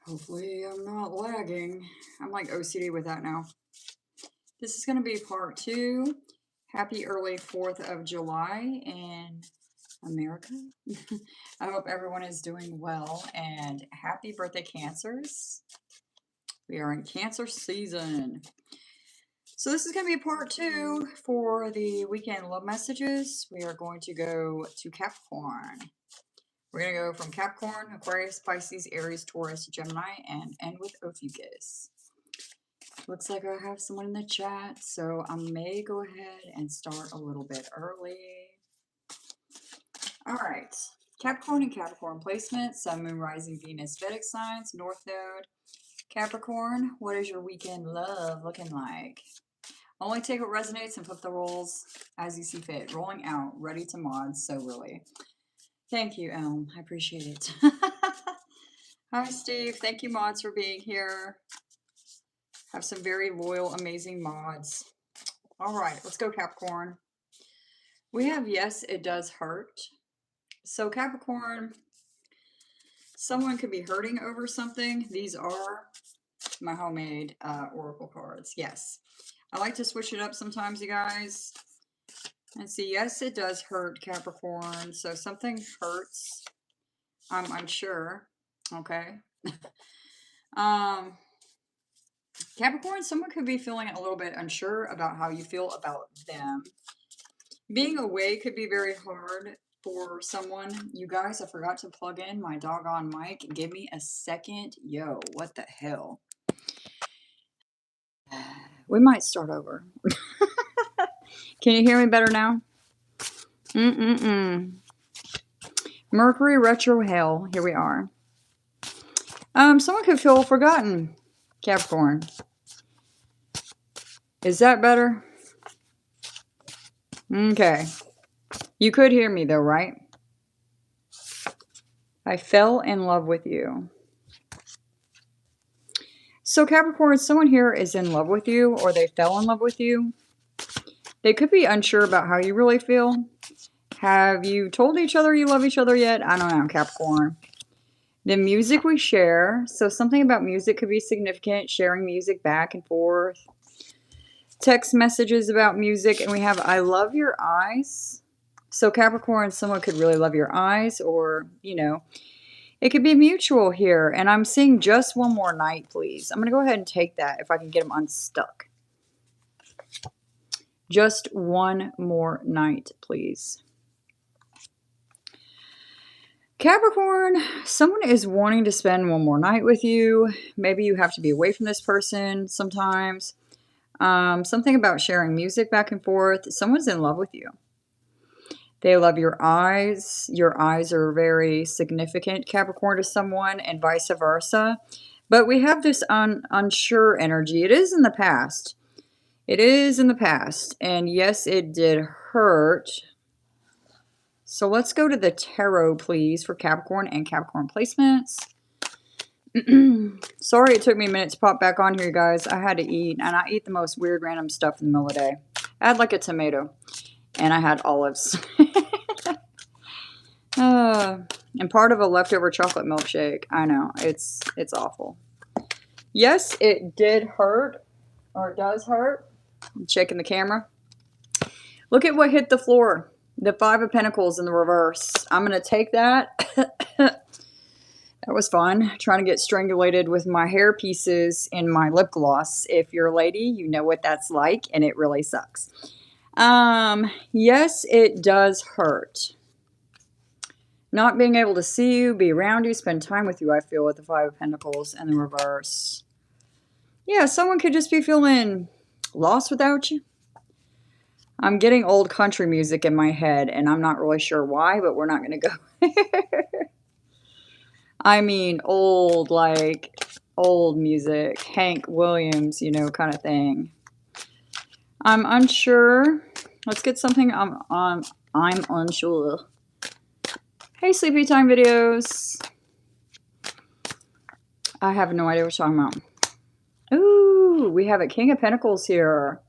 Hopefully I'm not lagging. I'm like OCD with that now. This is going to be part 2. Happy early 4th of July in America. I hope everyone is doing well, and happy birthday, Cancers. We are in Cancer season. So this is going to be part 2 for the weekend love messages. We are going to go to Capricorn. We're going to go from Capricorn, Aquarius, Pisces, Aries, Taurus, Gemini, and end with Ophiuchus. Looks like I have someone in the chat, so I may go ahead and start a little bit early. All right. Capricorn and Capricorn placement, Sun, Moon, Rising, Venus, Vedic signs, North Node. Capricorn, what is your weekend love looking like? Only take what resonates and flip the rolls as you see fit. Rolling out, ready to mod, so really. Thank you, Elm. I appreciate it. Hi, Steve. Thank you, mods, for being here. Have some very loyal, amazing mods. All right, let's go, Capricorn. We have yes, it does hurt. So, Capricorn, someone could be hurting over something. These are my homemade oracle cards. Yes. I like to switch it up sometimes, you guys. And see, yes, it does hurt, Capricorn. So something hurts. I'm unsure. Okay. Capricorn, someone could be feeling a little bit unsure about how you feel about them. Being away could be very hard for someone. You guys, I forgot to plug in my doggone mic. Give me a second. Yo, what the hell? We might start over. Can you hear me better now? Mercury retro hell. Here we are. Someone could feel forgotten, Capricorn. Is that better? Okay. You could hear me though, right? I fell in love with you. So Capricorn, someone here is in love with you, or they fell in love with you. They could be unsure about how you really feel. Have you told each other you love each other yet? I don't know, Capricorn. The music we share. So something about music could be significant. Sharing music back and forth. Text messages about music. And we have I love your eyes. So Capricorn, someone could really love your eyes, or, you know, it could be mutual here. And I'm seeing just one more night, please. I'm going to go ahead and take that if I can get them unstuck. Just one more night, please. Capricorn, someone is wanting to spend one more night with you. Maybe you have to be away from this person sometimes. Something about sharing music back and forth. Someone's in love with you. They love your eyes. Your eyes are very significant, Capricorn, to someone, and vice versa. But we have this unsure energy. It is in the past. It is in the past. And yes, it did hurt. So let's go to the tarot, please, for Capricorn and Capricorn placements. Sorry it took me a minute to pop back on here, you guys. I had to eat, and I eat the most weird random stuff in the middle of the day. I had like a tomato, and I had olives. And part of a leftover chocolate milkshake. I know, it's awful. Yes, it did hurt, or it does hurt. I'm checking the camera. Look at what hit the floor. The Five of Pentacles in the reverse. I'm going to take that. That was fun. Trying to get strangulated with my hair pieces in my lip gloss. If you're a lady, you know what that's like, and it really sucks. Yes, it does hurt. Not being able to see you, be around you, spend time with you, I feel, with the Five of Pentacles and the reverse. Yeah, someone could just be feeling lost without you. I'm getting old country music in my head, and I'm not really sure why, but we're not going to go. I mean, old, like, old music. Hank Williams, you know, kind of thing. I'm unsure. Let's get something I'm unsure. Hey, Sleepy Time Videos. I have no idea what you're talking about. Ooh, we have a King of Pentacles here.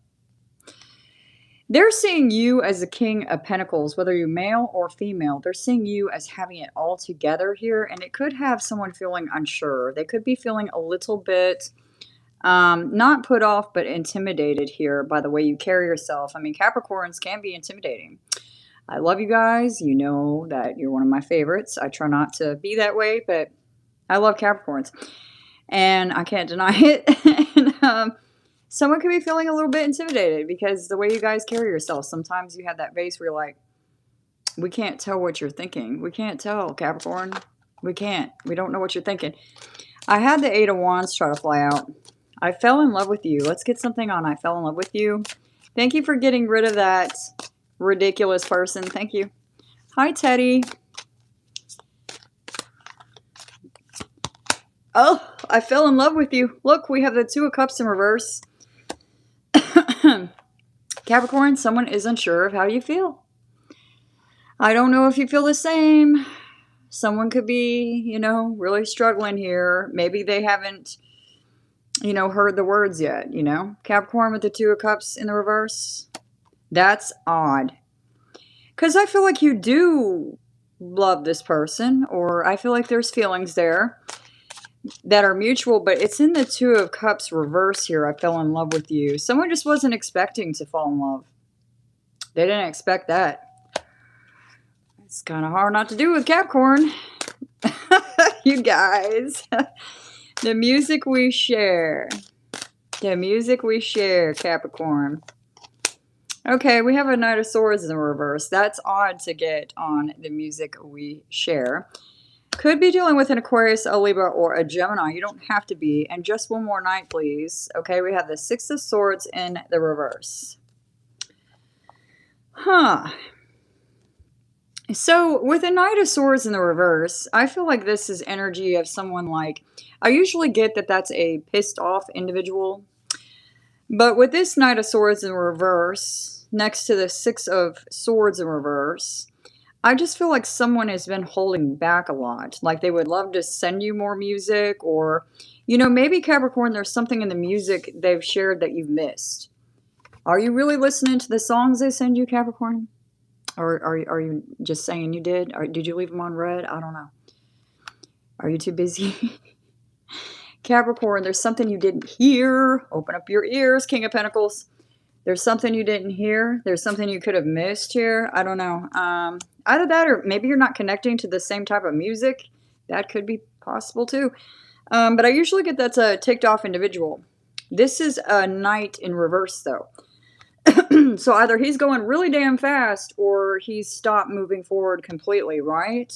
They're seeing you as the King of Pentacles, whether you're male or female. They're seeing you as having it all together here, and it could have someone feeling unsure. They could be feeling a little bit not put off, but intimidated here by the way you carry yourself. I mean, Capricorns can be intimidating. I love you guys. You know that you're one of my favorites. I try not to be that way, but I love Capricorns, and I can't deny it. and, someone could be feeling a little bit intimidated because the way you guys carry yourself. Sometimes you have that vase where you're like, we can't tell what you're thinking. We can't tell, Capricorn. We can't. We don't know what you're thinking. I had the Eight of Wands try to fly out. I fell in love with you. Let's get something on. I fell in love with you. Thank you for getting rid of that ridiculous person. Thank you. Hi, Teddy. Oh, I fell in love with you. Look, we have the Two of Cups in reverse. Capricorn, someone is unsure of how you feel. I don't know if you feel the same. Someone could be, you know, really struggling here. Maybe they haven't, you know, heard the words yet, you know. Capricorn with the Two of Cups in the reverse. That's odd. Because I feel like you do love this person, or I feel like there's feelings there that are mutual, but it's in the Two of Cups reverse here. I fell in love with you. Someone just wasn't expecting to fall in love. They didn't expect that. It's kind of hard not to do with Capricorn. You guys. The music we share. The music we share, Capricorn. Okay, we have a Knight of Swords in the reverse. That's odd to get on the music we share. Could be dealing with an Aquarius, a Libra, or a Gemini. You don't have to be. And just one more night, please. Okay, we have the Six of Swords in the reverse. Huh. So, with a Knight of Swords in the reverse, I feel like this is energy of someone like... I usually get that that's a pissed off individual. But with this Knight of Swords in reverse, next to the Six of Swords in reverse... I just feel like someone has been holding back a lot. Like they would love to send you more music, or, you know, maybe Capricorn, there's something in the music they've shared that you've missed. Are you really listening to the songs they send you, Capricorn? Or are you just saying you did? Or did you leave them on red? I don't know. Are you too busy? Capricorn, there's something you didn't hear. Open up your ears, King of Pentacles. There's something you didn't hear. There's something you could have missed here. I don't know. Either that, or maybe you're not connecting to the same type of music. That could be possible too. But I usually get that's a ticked off individual. This is a Knight in reverse though. So either he's going really damn fast or he's stopped moving forward completely, right?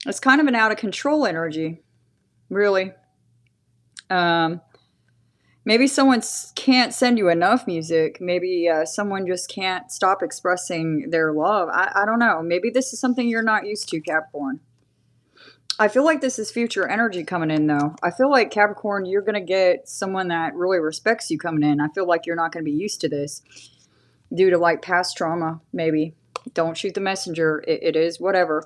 It's kind of an out of control energy, really. Maybe someone can't send you enough music. Maybe someone just can't stop expressing their love. I don't know. Maybe this is something you're not used to, Capricorn. I feel like this is future energy coming in, though. I feel like, Capricorn, you're going to get someone that really respects you coming in. I feel like you're not going to be used to this due to, like, past trauma, maybe. Don't shoot the messenger. It is whatever.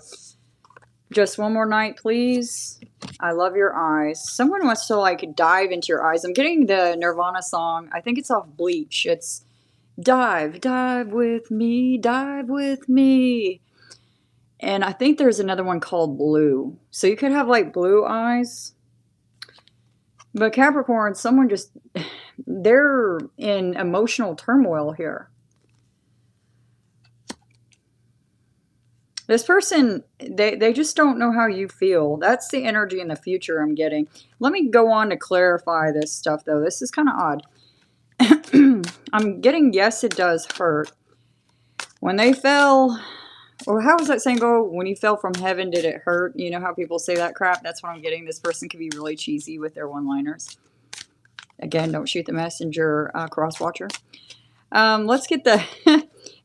Just one more night, please. I love your eyes. Someone wants to, like, dive into your eyes. I'm getting the Nirvana song. I think it's off Bleach. It's dive, dive with me, dive with me. And I think there's another one called Blue. So you could have, like, blue eyes. But Capricorn, someone just... they're in emotional turmoil here. This person, they just don't know how you feel. That's the energy in the future I'm getting. Let me go on to clarify this stuff, though. This is kind of odd. I'm getting, yes, it does hurt. When they fell, or how does that saying go? When you fell from heaven, did it hurt? You know how people say that crap? That's what I'm getting. This person could be really cheesy with their one-liners. Again, don't shoot the messenger, cross-watcher. Let's get the...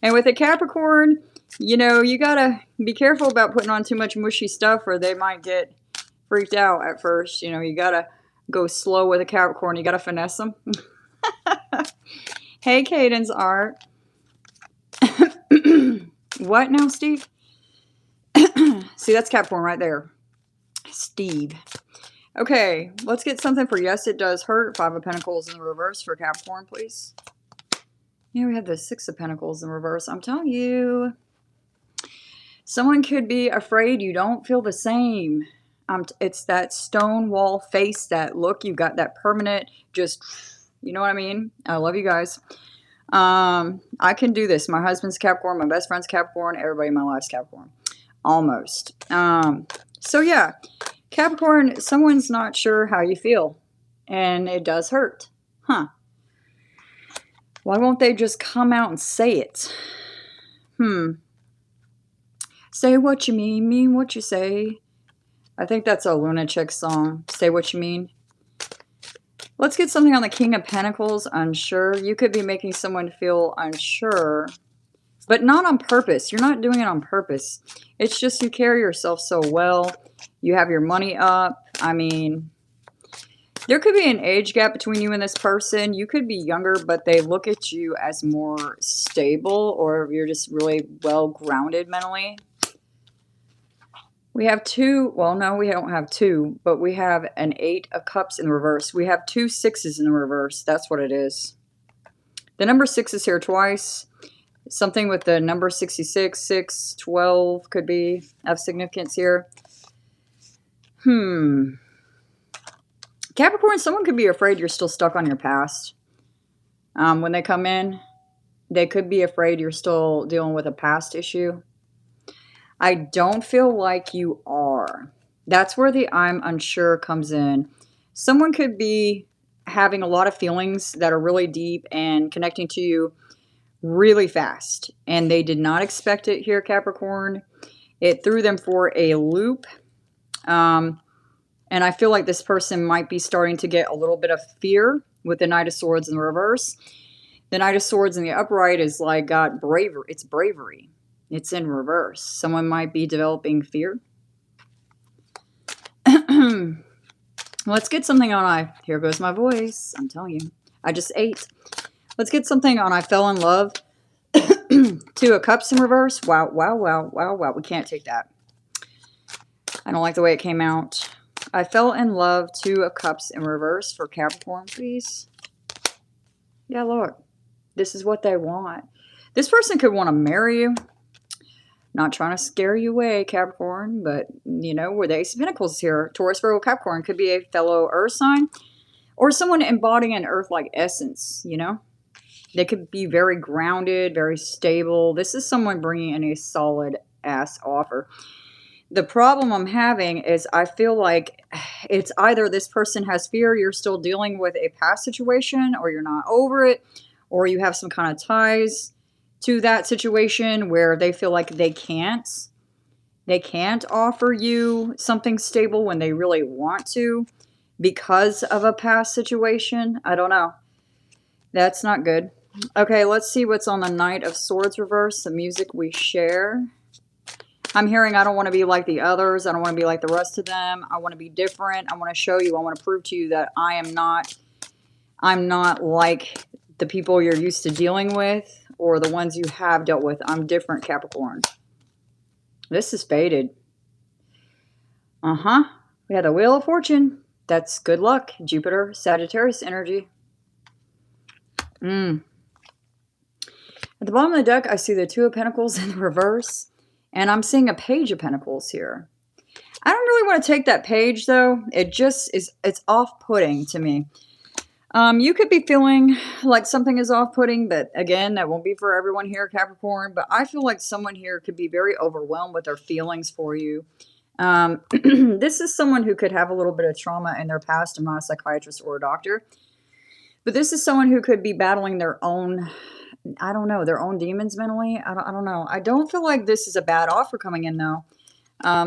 and with a Capricorn... You know, you gotta be careful about putting on too much mushy stuff or they might get freaked out at first. You know, you gotta go slow with a Capricorn. You gotta finesse them. Hey, Cadence Art. What now, Steve? See, that's Capricorn right there. Steve. Okay, let's get something for yes, it does hurt. Five of Pentacles in the reverse for Capricorn, please. Here we have the Six of Pentacles in reverse. I'm telling you, someone could be afraid you don't feel the same. It's that stone wall face, that look. You got that permanent, just, you know what I mean? I love you guys. I can do this. My husband's Capricorn. My best friend's Capricorn. Everybody in my life's Capricorn. Almost. So yeah, Capricorn, someone's not sure how you feel. And it does hurt. Huh. Why won't they just come out and say it? Say what you mean what you say. I think that's a Lunatic song. Say what you mean. Let's get something on the King of Pentacles. Unsure. You could be making someone feel unsure, but not on purpose. You're not doing it on purpose. It's just you carry yourself so well. You have your money up. I mean, there could be an age gap between you and this person. You could be younger, but they look at you as more stable, or you're just really well grounded mentally. We have two, well, no, we don't have two, but we have an 8 of Cups in reverse. We have 2 6s in the reverse. That's what it is. The number 6 is here twice. Something with the number 66, 6, 12 could be of significance here. Capricorn, someone could be afraid you're still stuck on your past. When they come in, they could be afraid you're still dealing with a past issue. I don't feel like you are. That's where the I'm unsure comes in. Someone could be having a lot of feelings that are really deep and connecting to you really fast. And they did not expect it here, Capricorn. It threw them for a loop. And I feel like this person might be starting to get a little bit of fear with the Knight of Swords in the reverse. The Knight of Swords in the upright is like got bravery. It's bravery. It's in reverse. Someone might be developing fear. Let's get something on here goes my voice. I'm telling you. I just ate. Let's get something on I fell in love. 2 of Cups in reverse. Wow, wow, wow, wow, wow. We can't take that. I don't like the way it came out. I fell in love. 2 of Cups in reverse for Capricorn, please. Yeah, look. This is what they want. This person could want to marry you. Not trying to scare you away, Capricorn, but, you know, where the Ace of Pentacles here. Taurus, Virgo, Capricorn could be a fellow Earth sign or someone embodying an Earth-like essence, you know. They could be very grounded, very stable. This is someone bringing in a solid-ass offer. The problem I'm having is I feel like it's either this person has fear, you're still dealing with a past situation, or you're not over it, or you have some kind of ties to that situation where they feel like they can't offer you something stable when they really want to because of a past situation. I don't know. That's not good. Okay, let's see what's on the Knight of Swords reverse, the music we share. I'm hearing I don't want to be like the others. I don't want to be like the rest of them. I want to be different. I want to show you. I want to prove to you that I'm not like the people you're used to dealing with or the ones you have dealt with. I'm different, Capricorn. This is faded. We had the Wheel of Fortune. That's good luck. Jupiter, Sagittarius energy. At the bottom of the deck, I see the 2 of Pentacles in the reverse. And I'm seeing a Page of Pentacles here. I don't really want to take that page, though. It just is, it's off-putting to me. You could be feeling like something is off-putting, but again, that won't be for everyone here, Capricorn. But I feel like someone here could be very overwhelmed with their feelings for you. This is someone who could have a little bit of trauma in their past. I'm not a psychiatrist or a doctor. But this is someone who could be battling their own, I don't know, their own demons mentally. I don't know. I don't feel like this is a bad offer coming in, though.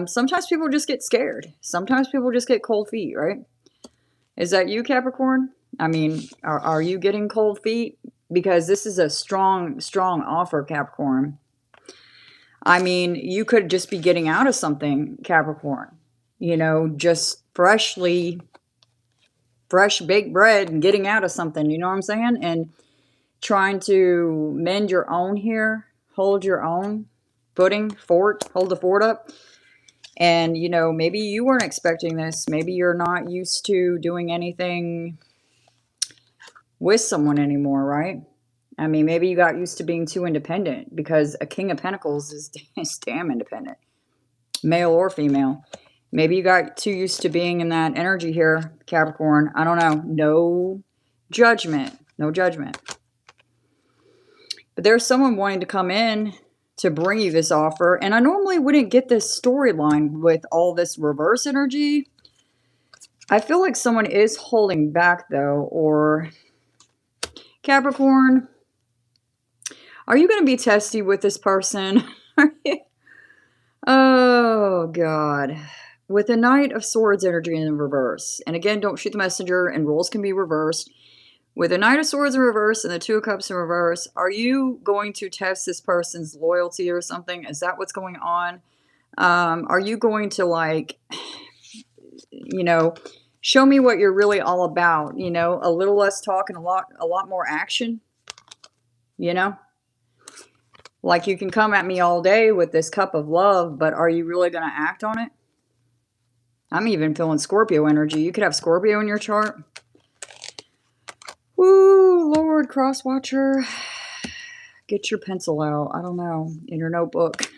Sometimes people just get scared. Sometimes people just get cold feet, right? Is that you, Capricorn? I mean, are you getting cold feet? Because this is a strong, strong offer, Capricorn. I mean, you could just be getting out of something, Capricorn. You know, just fresh baked bread and getting out of something, you know what I'm saying? And trying to mend your own here, hold your own footing, hold the fort up. And, you know, maybe you weren't expecting this. Maybe you're not used to doing anything with someone anymore, right? I mean, maybe you got used to being too independent, because a King of Pentacles is damn independent, male or female. Maybe you got too used to being in that energy here, Capricorn. I don't know. No judgment. No judgment. But there's someone wanting to come in to bring you this offer. And I normally wouldn't get this storyline with all this reverse energy. I feel like someone is holding back, though. Or Capricorn, are you going to be testy with this person? Oh, God. With the Knight of Swords energy in reverse. And again, don't shoot the messenger, and roles can be reversed. With the Knight of Swords in reverse and the Two of Cups in reverse, are you going to test this person's loyalty or something? Is that what's going on? Are you going to, like, you know, show me what you're really all about? You know, a little less talk and a lot more action. You know? Like, you can come at me all day with this cup of love, but are you really going to act on it? I'm even feeling Scorpio energy. You could have Scorpio in your chart. Woo, Lord, cross watcher. Get your pencil out. I don't know, in your notebook.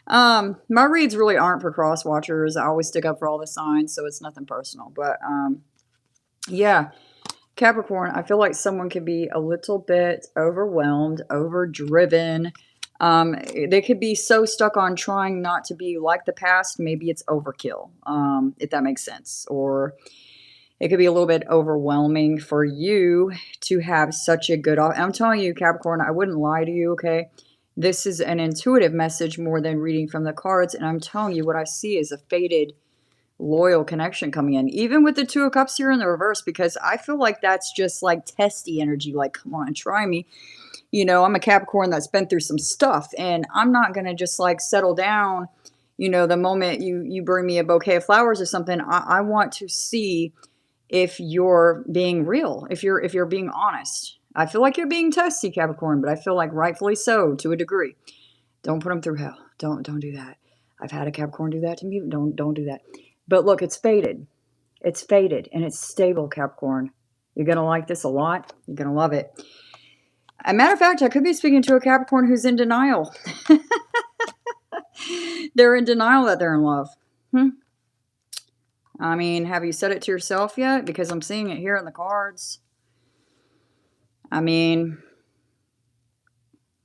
My reads really aren't for cross watchers. I always stick up for all the signs, so it's nothing personal. But yeah, Capricorn, I feel like someone could be a little bit overwhelmed, overdriven. They could be so stuck on trying not to be like the past. Maybe it's overkill, if that makes sense. Or it could be a little bit overwhelming for you to have such a good... I'm telling you, Capricorn, I wouldn't lie to you, okay? This is an intuitive message more than reading from the cards. And I'm telling you, what I see is a fated, loyal connection coming in. Even with the Two of Cups here in the reverse, because I feel like that's just like testy energy. Like, come on, try me. You know, I'm a Capricorn that's been through some stuff. And I'm not going to just like settle down, you know, the moment you bring me a bouquet of flowers or something. I want to see if you're being real, if you're being honest. I feel like you're being testy, Capricorn, but I feel like rightfully so, to a degree. Don't put them through hell. Don't do that. I've had a Capricorn do that to me. Don't do that. But look, it's fated. It's fated, and it's stable, Capricorn. You're going to like this a lot. You're going to love it. As a matter of fact, I could be speaking to a Capricorn who's in denial. They're in denial that they're in love. I mean, have you said it to yourself yet? Because I'm seeing it here in the cards. I mean,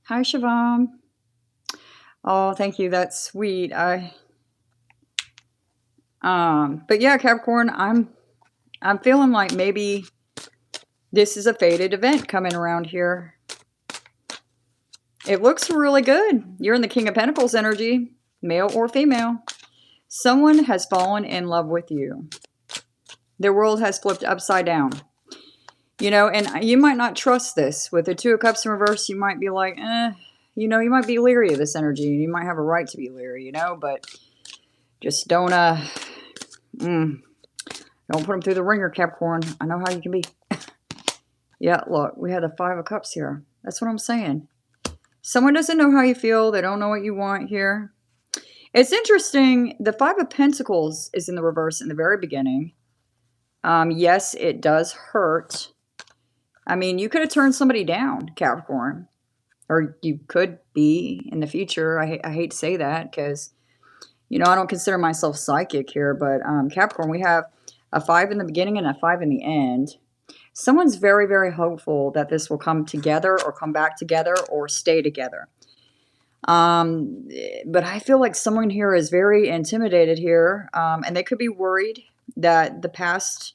hi, Shivam. Oh, thank you. That's sweet. But yeah, Capricorn, I'm feeling like maybe this is a fated event coming around here. It looks really good. You're in the King of Pentacles energy, male or female. Someone has fallen in love with you. Their world has flipped upside down. You know, and you might not trust this. With the Two of Cups in reverse, you might be like, you know, you might be leery of this energy. You might have a right to be leery, you know, but just don't put them through the ringer, Capricorn. I know how you can be. Yeah, look, we have the Five of Cups here. That's what I'm saying. Someone doesn't know how you feel. They don't know what you want here. It's interesting. The Five of Pentacles is in the reverse in the very beginning. Yes, it does hurt. I mean, you could have turned somebody down, Capricorn. Or you could be in the future. I hate to say that because, you know, I don't consider myself psychic here. But Capricorn, we have a 5 in the beginning and a 5 in the end. Someone's very, very hopeful that this will come together or come back together or stay together. But I feel like someone here is very intimidated here. And they could be worried that the past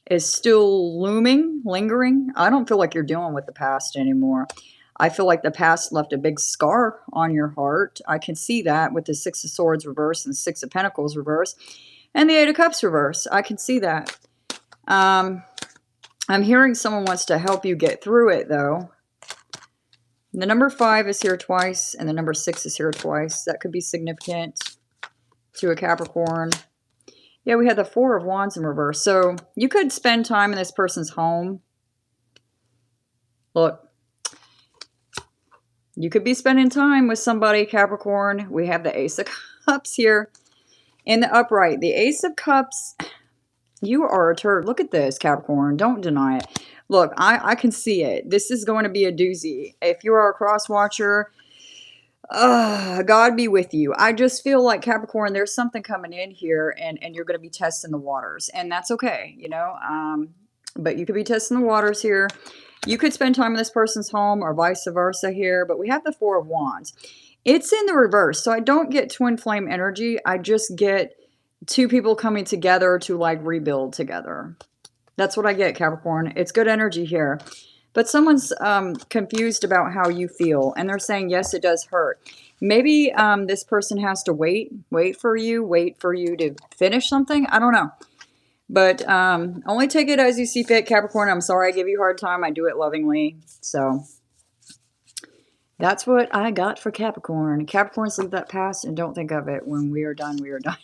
is still looming, lingering. I don't feel like you're dealing with the past anymore. I feel like the past left a big scar on your heart. I can see that with the Six of Swords reverse and the Six of Pentacles reverse and the Eight of Cups reverse. I can see that. I'm hearing someone wants to help you get through it, though. The number 5 is here twice, and the number 6 is here twice. That could be significant to a Capricorn. Yeah, we had the 4 of Wands in reverse. So you could spend time in this person's home. Look, you could be spending time with somebody, Capricorn. We have the Ace of Cups here in the upright. The Ace of Cups, you are a turd. Look at this, Capricorn. Don't deny it. Look, I can see it. This is going to be a doozy. If you are a cross watcher, God be with you. I just feel like Capricorn, there's something coming in here and you're going to be testing the waters, and that's okay, you know, but you could be testing the waters here. You could spend time in this person's home or vice versa here, but we have the Four of Wands. It's in the reverse. So I don't get twin flame energy. I just get two people coming together to like rebuild together. That's what I get, Capricorn. It's good energy here. But someone's confused about how you feel, and they're saying, yes, it does hurt. Maybe this person has to wait for you to finish something. I don't know. But only take it as you see fit, Capricorn. I'm sorry I give you a hard time. I do it lovingly. So that's what I got for Capricorn. Capricorns, leave that past and don't think of it. When we are done, we are done.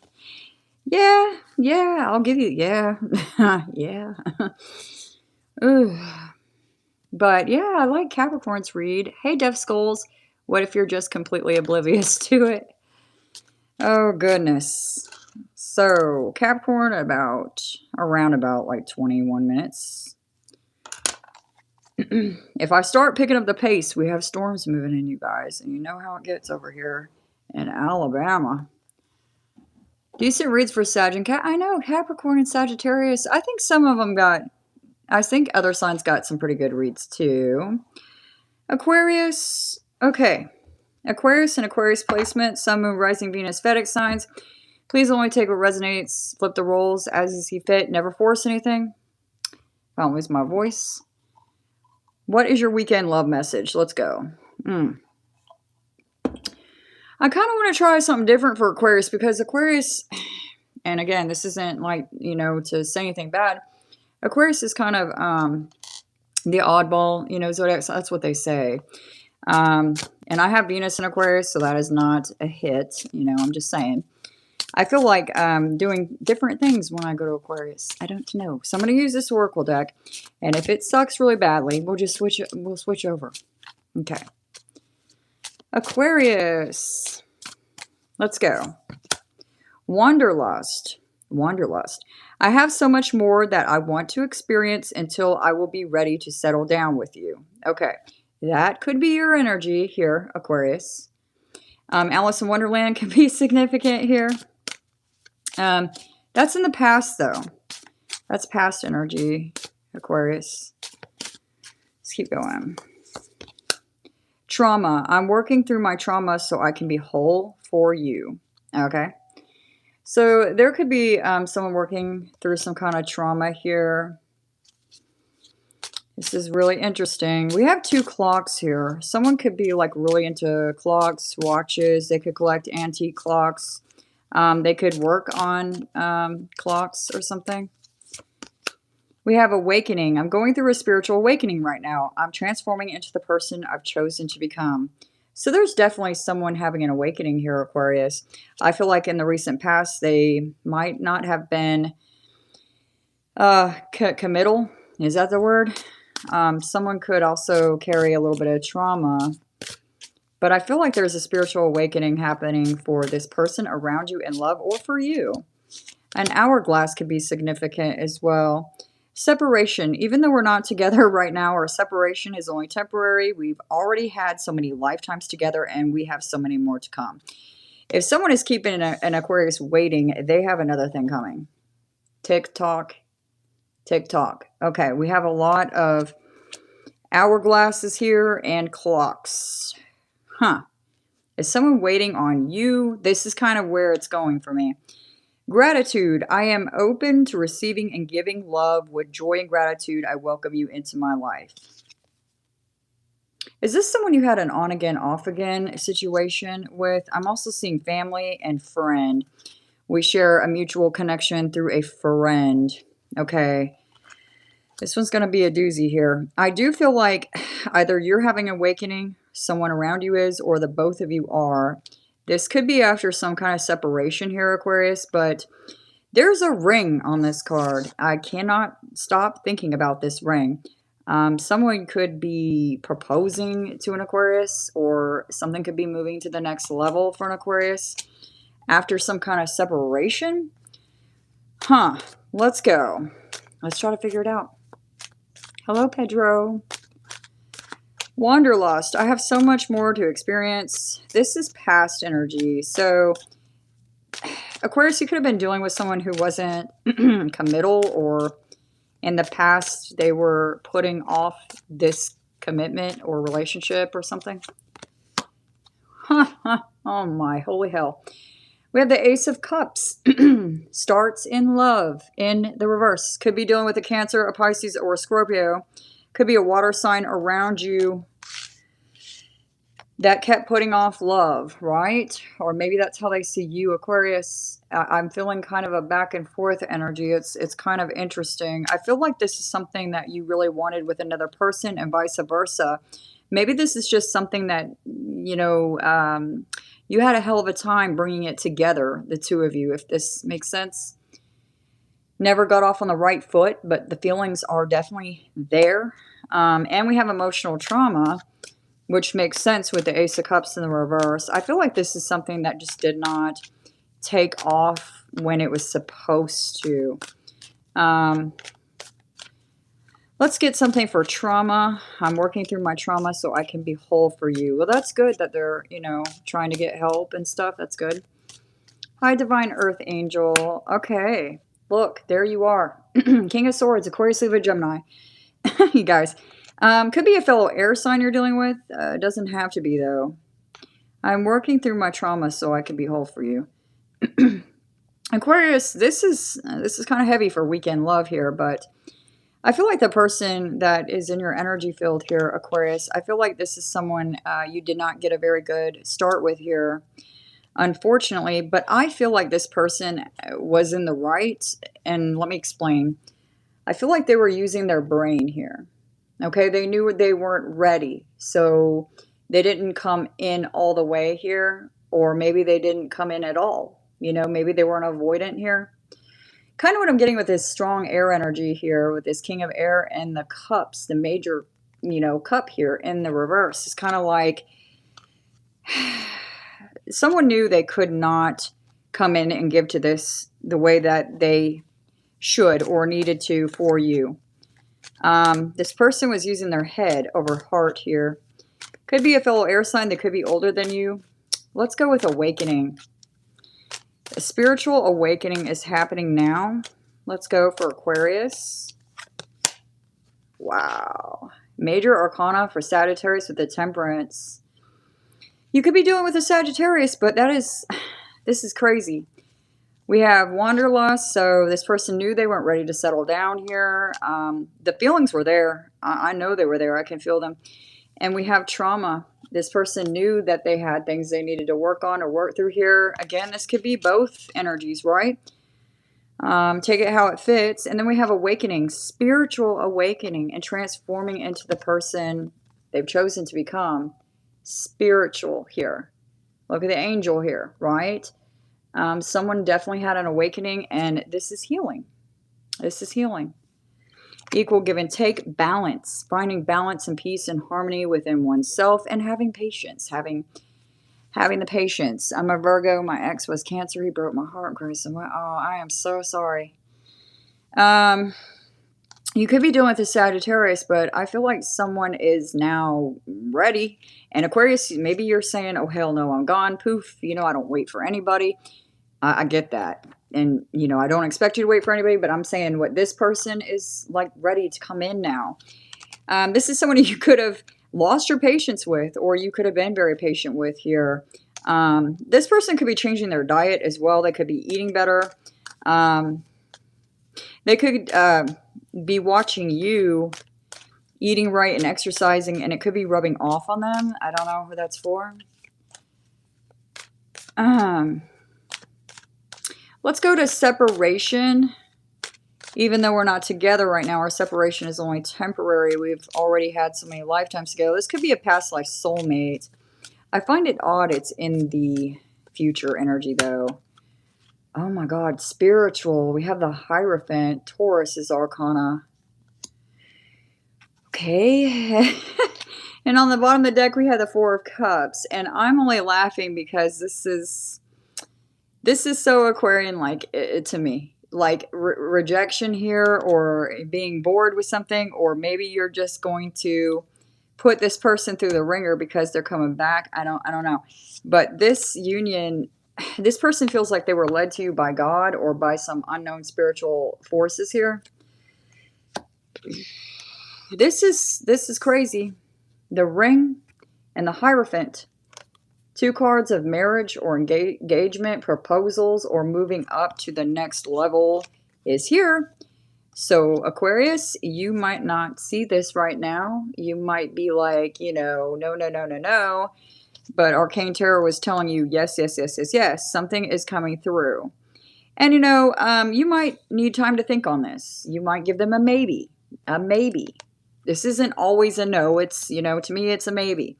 Yeah, I'll give you, yeah. Yeah. Ooh. But yeah, I like Capricorn's read. Hey, Deaf Skulls, what if you're just completely oblivious to it? Oh, goodness. So, Capricorn, around about like 21 minutes. If I start picking up the pace, we have storms moving in, you guys. And you know how it gets over here in Alabama. Decent reads for Sag and Cat. I know, Capricorn and Sagittarius. I think some of them I think other signs got some pretty good reads too. Aquarius. Okay. Aquarius and Aquarius placement. Sun, Moon, Rising, Venus, Vedic signs. Please only take what resonates. Flip the roles as you see fit. Never force anything. If I don't lose my voice. What is your weekend love message? Let's go. I kind of want to try something different for Aquarius because Aquarius, and again, this isn't like, you know, to say anything bad. Aquarius is kind of the oddball, you know, zodiac. That's what they say. And I have Venus in Aquarius, so that is not a hit. You know, I'm just saying. I feel like doing different things when I go to Aquarius. I don't know. So I'm going to use this Oracle deck, and if it sucks really badly, we'll just switch. We'll switch over. Okay. Aquarius. Let's go. Wanderlust. Wanderlust. I have so much more that I want to experience until I will be ready to settle down with you. Okay. That could be your energy here, Aquarius. Alice in Wonderland can be significant here. That's in the past, though. That's past energy, Aquarius. Let's keep going. Trauma. I'm working through my trauma so I can be whole for you. Okay. So there could be someone working through some kind of trauma here. This is really interesting. We have two clocks here. Someone could be like really into clocks, watches. They could collect antique clocks. They could work on clocks or something. We have awakening. I'm going through a spiritual awakening right now. I'm transforming into the person I've chosen to become. So there's definitely someone having an awakening here, Aquarius. I feel like in the recent past, they might not have been committal. Is that the word? Someone could also carry a little bit of trauma. But I feel like there's a spiritual awakening happening for this person around you in love or for you. An hourglass could be significant as well. Separation. Even though we're not together right now, our separation is only temporary. We've already had so many lifetimes together and we have so many more to come. If someone is keeping an Aquarius waiting, they have another thing coming. Tick tock. Tick tock. Okay, we have a lot of hourglasses here and clocks. Is someone waiting on you? This is kind of where it's going for me. Gratitude. I am open to receiving and giving love with joy and gratitude. I welcome you into my life. Is this someone you had an on again, off again situation with? I'm also seeing family and friend. We share a mutual connection through a friend. Okay. This one's going to be a doozy here. I do feel like either you're having an awakening, someone around you is, or the both of you are. This could be after some kind of separation here, Aquarius, but there's a ring on this card. I cannot stop thinking about this ring. Someone could be proposing to an Aquarius, or something could be moving to the next level for an Aquarius after some kind of separation. Let's go. Let's try to figure it out. Hello, Pedro. Wanderlust. I have so much more to experience. This is past energy. So, Aquarius, you could have been dealing with someone who wasn't committal, or in the past they were putting off this commitment or relationship or something. Oh my, holy hell. We have the Ace of Cups. Starts in love in the reverse. Could be dealing with a Cancer, a Pisces, or a Scorpio. Could be a water sign around you that kept putting off love, right? Or maybe that's how they see you, Aquarius. I'm feeling kind of a back and forth energy. It's kind of interesting. I feel like this is something that you really wanted with another person and vice versa. Maybe this is just something that, you know, you had a hell of a time bringing it together, the two of you, if this makes sense. Never got off on the right foot, but the feelings are definitely there. And we have emotional trauma, which makes sense with the Ace of Cups in the reverse. I feel like this is something that just did not take off when it was supposed to. Let's get something for trauma. I'm working through my trauma so I can be whole for you. Well, that's good that they're, you know, trying to get help and stuff. That's good. Hi, Divine Earth Angel. Okay. Look, there you are. King of Swords, Aquarius, Leo, Gemini. You guys. Could be a fellow air sign you're dealing with. Doesn't have to be, though. I'm working through my trauma so I can be whole for you. Aquarius, this is kind of heavy for weekend love here, but I feel like the person that is in your energy field here, Aquarius, I feel like this is someone you did not get a very good start with here, unfortunately, but I feel like this person was in the right, and let me explain. I feel like they were using their brain here. Okay, they knew they weren't ready, so they didn't come in all the way here, or maybe they didn't come in at all. You know, maybe they weren't avoidant here. Kind of what I'm getting with this strong air energy here, with this King of Air and the cups, the major, you know, cup here in the reverse. It's kind of like someone knew they could not come in and give to this the way that they should or needed to for you. This person was using their head over heart here. Could be a fellow air sign that could be older than you. Let's go with awakening. A spiritual awakening is happening now. Let's go for Aquarius. Wow. Major Arcana for Sagittarius with the Temperance. You could be dealing with a Sagittarius, but this is crazy. We have wanderlust, so this person knew they weren't ready to settle down here. The feelings were there. I know they were there. I can feel them. And we have trauma. This person knew that they had things they needed to work on or work through here. Again, this could be both energies, right? Take it how it fits. And then we have awakening, spiritual awakening, and transforming into the person they've chosen to become. Spiritual here. Look at the angel here, right? Someone definitely had an awakening, and this is healing. This is healing. Equal give and take, balance, finding balance and peace and harmony within oneself, and having patience, having the patience. I'm a Virgo. My ex was Cancer. He broke my heart, Grace. Oh, I am so sorry. You could be dealing with a Sagittarius, but I feel like someone is now ready. And Aquarius, maybe you're saying, oh, hell no, I'm gone. Poof. You know, I don't wait for anybody. I get that. And, you know, I don't expect you to wait for anybody, but I'm saying what this person is like ready to come in now. This is someone you could have lost your patience with, or you could have been very patient with here. This person could be changing their diet as well. They could be eating better. They could be watching you eating right and exercising, and it could be rubbing off on them. I don't know who that's for. Let's go to separation. Even though we're not together right now, our separation is only temporary. We've already had so many lifetimes together. This could be a past life soulmate. I find it odd it's in the future energy, though. Oh my God, spiritual. We have the Hierophant. Taurus is Arcana. Okay. And on the bottom of the deck, we have the Four of Cups. And I'm only laughing because this is so Aquarian-like to me. like rejection here, or being bored with something, or maybe you're just going to put this person through the ringer because they're coming back. I don't know. But this union, this person feels like they were led to you by God or by some unknown spiritual forces here. This is crazy. The Ring and the Hierophant. 2 cards of marriage or engagement, proposals, or moving up to the next level is here. So Aquarius, you might not see this right now. You might be like, you know, no, no, no, no, no. But Arcane Tarot was telling you, yes, yes, yes, yes, yes. Something is coming through. And, you know, you might need time to think on this. You might give them a maybe. A maybe. This isn't always a no. It's, you know, to me, it's a maybe.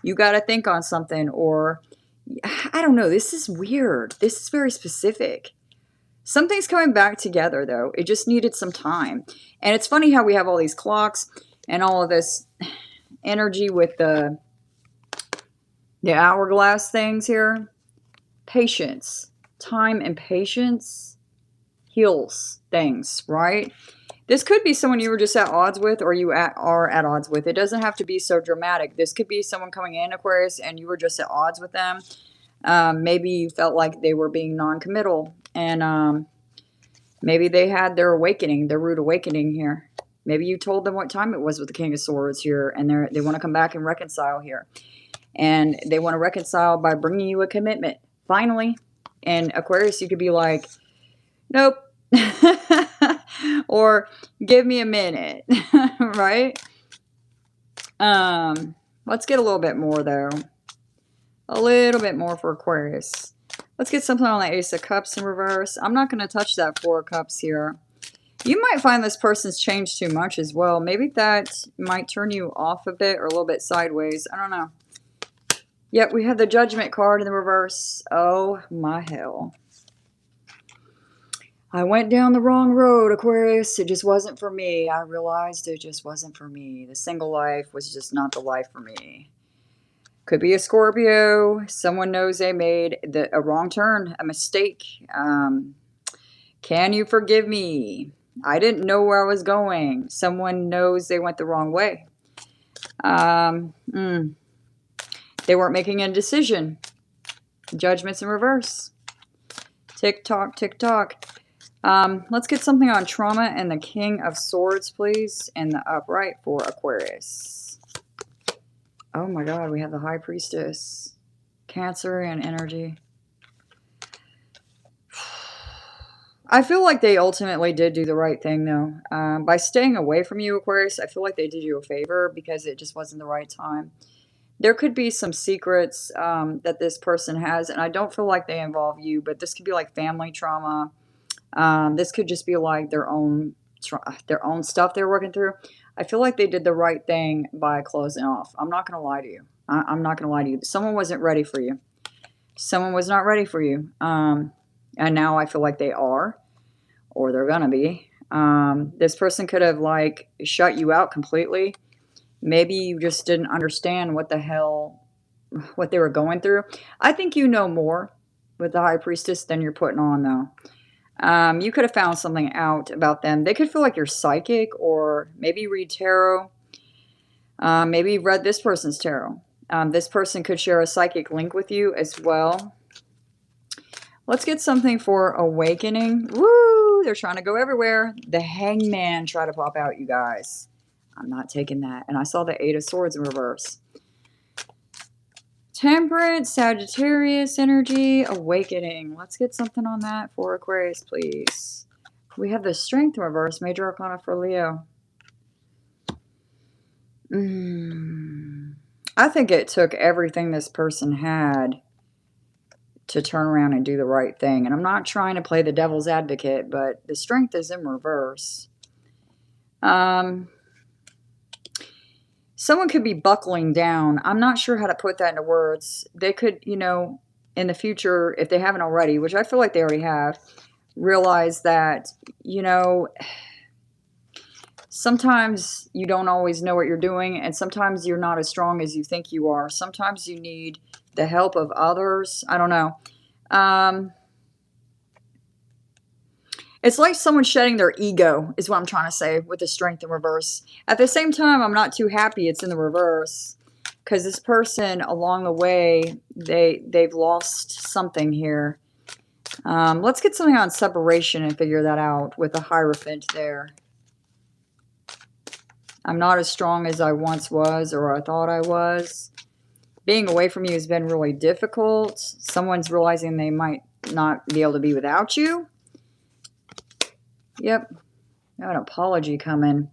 You got to think on something, or I don't know. This is weird. This is very specific. Something's coming back together, though. It just needed some time. And it's funny how we have all these clocks and all of this energy with the hourglass things here. Patience. Time and patience heals things, right? This could be someone you were just at odds with, or you are at odds with. It doesn't have to be so dramatic. This could be someone coming in, Aquarius, and you were just at odds with them. Maybe you felt like they were being non-committal, and maybe they had their awakening, their rude awakening here. Maybe you told them what time it was with the King of Swords here, and they want to come back and reconcile here. And they want to reconcile by bringing you a commitment, finally. And Aquarius, you could be like, nope. Or give me a minute. Right? Let's get a little bit more, though. A little bit more for Aquarius. Let's get something on the Ace of Cups in reverse. I'm not going to touch that 4 of Cups here. You might find this person's changed too much as well. Maybe that might turn you off a bit or a little bit sideways. I don't know. Yep, we have the Judgment card in the reverse. Oh, my hell. I went down the wrong road, Aquarius. It just wasn't for me. I realized it just wasn't for me. The single life was just not the life for me. Could be a Scorpio. Someone knows they made a wrong turn, a mistake. Can you forgive me? I didn't know where I was going. Someone knows they went the wrong way. They weren't making a decision. Judgment's in reverse. Tick tock, tick tock. Let's get something on trauma and the King of Swords, please, and the upright for Aquarius. Oh my God, we have the High Priestess. Cancer and energy. I feel like they ultimately did do the right thing, though. By staying away from you, Aquarius, I feel like they did you a favor because it just wasn't the right time. There could be some secrets that this person has, and I don't feel like they involve you, but this could be like family trauma. This could just be like their own stuff they're working through. I feel like they did the right thing by closing off. I'm not going to lie to you. I'm not going to lie to you. Someone wasn't ready for you. Someone was not ready for you. And now I feel like they are, or they're going to be. This person could have like shut you out completely. Maybe you just didn't understand what the hell, what they were going through. I think you know more with the High Priestess than you're putting on, though. You could have found something out about them. They could feel like you're psychic, or maybe read tarot. Maybe you've read this person's tarot. This person could share a psychic link with you as well. Let's get something for awakening. Woo! They're trying to go everywhere. The Hangman tried to pop out, you guys. I'm not taking that. And I saw the 8 of Swords in reverse. Temperance, Sagittarius energy, awakening. Let's get something on that for Aquarius, please. We have the Strength in reverse, Major Arcana for Leo. I think it took everything this person had to turn around and do the right thing. And I'm not trying to play the devil's advocate, but the Strength is in reverse. Someone could be buckling down. I'm not sure how to put that into words. They could, you know, in the future, if they haven't already, which I feel like they already have, realize that, you know, sometimes you don't always know what you're doing, and sometimes you're not as strong as you think you are. Sometimes you need the help of others. I don't know. It's like someone shedding their ego is what I'm trying to say with the Strength in reverse. At the same time, I'm not too happy it's in the reverse because this person along the way, they've lost something here. Let's get something on separation and figure that out with the Hierophant there. I'm not as strong as I once was or I thought I was. Being away from you has been really difficult. Someone's realizing they might not be able to be without you. Yep. Got an apology coming.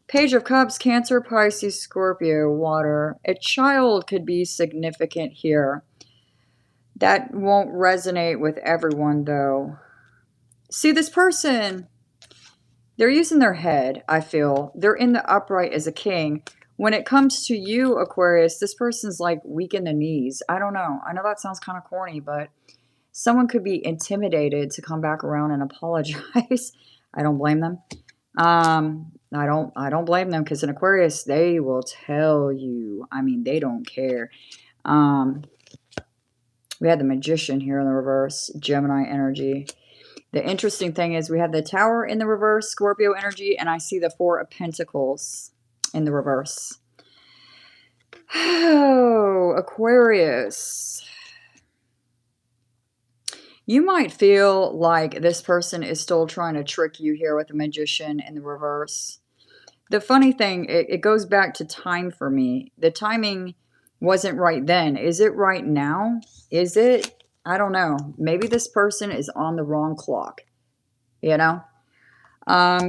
Page of Cups, Cancer, Pisces, Scorpio, Water. A child could be significant here. That won't resonate with everyone, though. See, this person, they're using their head, I feel. They're in the upright as a king. When it comes to you, Aquarius, this person's like weak in the knees. I don't know. I know that sounds kind of corny, but someone could be intimidated to come back around and apologize. I don't blame them. I don't blame them because in Aquarius, they will tell you. I mean, they don't care. We had the Magician here in the reverse, Gemini energy. The interesting thing is we have the Tower in the reverse, Scorpio energy, and I see the Four of Pentacles in the reverse. Oh, Aquarius. You might feel like this person is still trying to trick you here with the Magician in the reverse. The funny thing, it goes back to time for me. The timing wasn't right then. Is it right now? Is it? I don't know. Maybe this person is on the wrong clock. You know?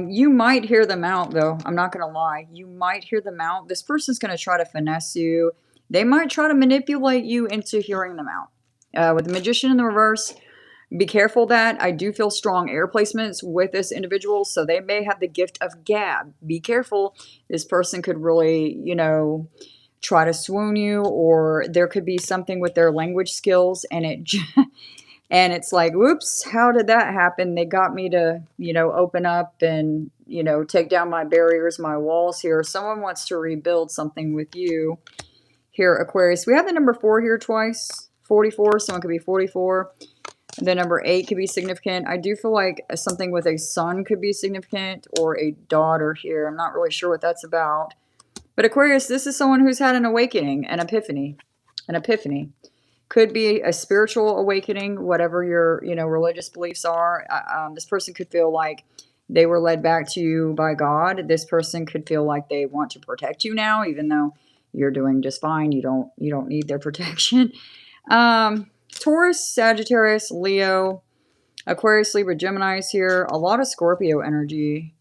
You might hear them out, though. I'm not going to lie. You might hear them out. This person's going to try to finesse you. They might try to manipulate you into hearing them out. With the Magician in the reverse, be careful that I do feel strong air placements with this individual, so they may have the gift of gab. Be careful. This person could really, you know, try to swoon you, or there could be something with their language skills, and it's like, whoops, how did that happen? They got me to, you know, open up and, you know, take down my barriers, my walls here. Someone wants to rebuild something with you here, Aquarius. We have the number 4 here twice, 44. Someone could be 44. The number 8 could be significant. I do feel like something with a son could be significant, or a daughter here. I'm not really sure what that's about. But Aquarius, this is someone who's had an awakening, an epiphany. An epiphany. Could be a spiritual awakening, whatever your, you know, religious beliefs are. This person could feel like they were led back to you by God. This person could feel like they want to protect you now, even though you're doing just fine. You don't need their protection. Taurus, Sagittarius, Leo, Aquarius, Libra, Gemini is here. A lot of Scorpio energy.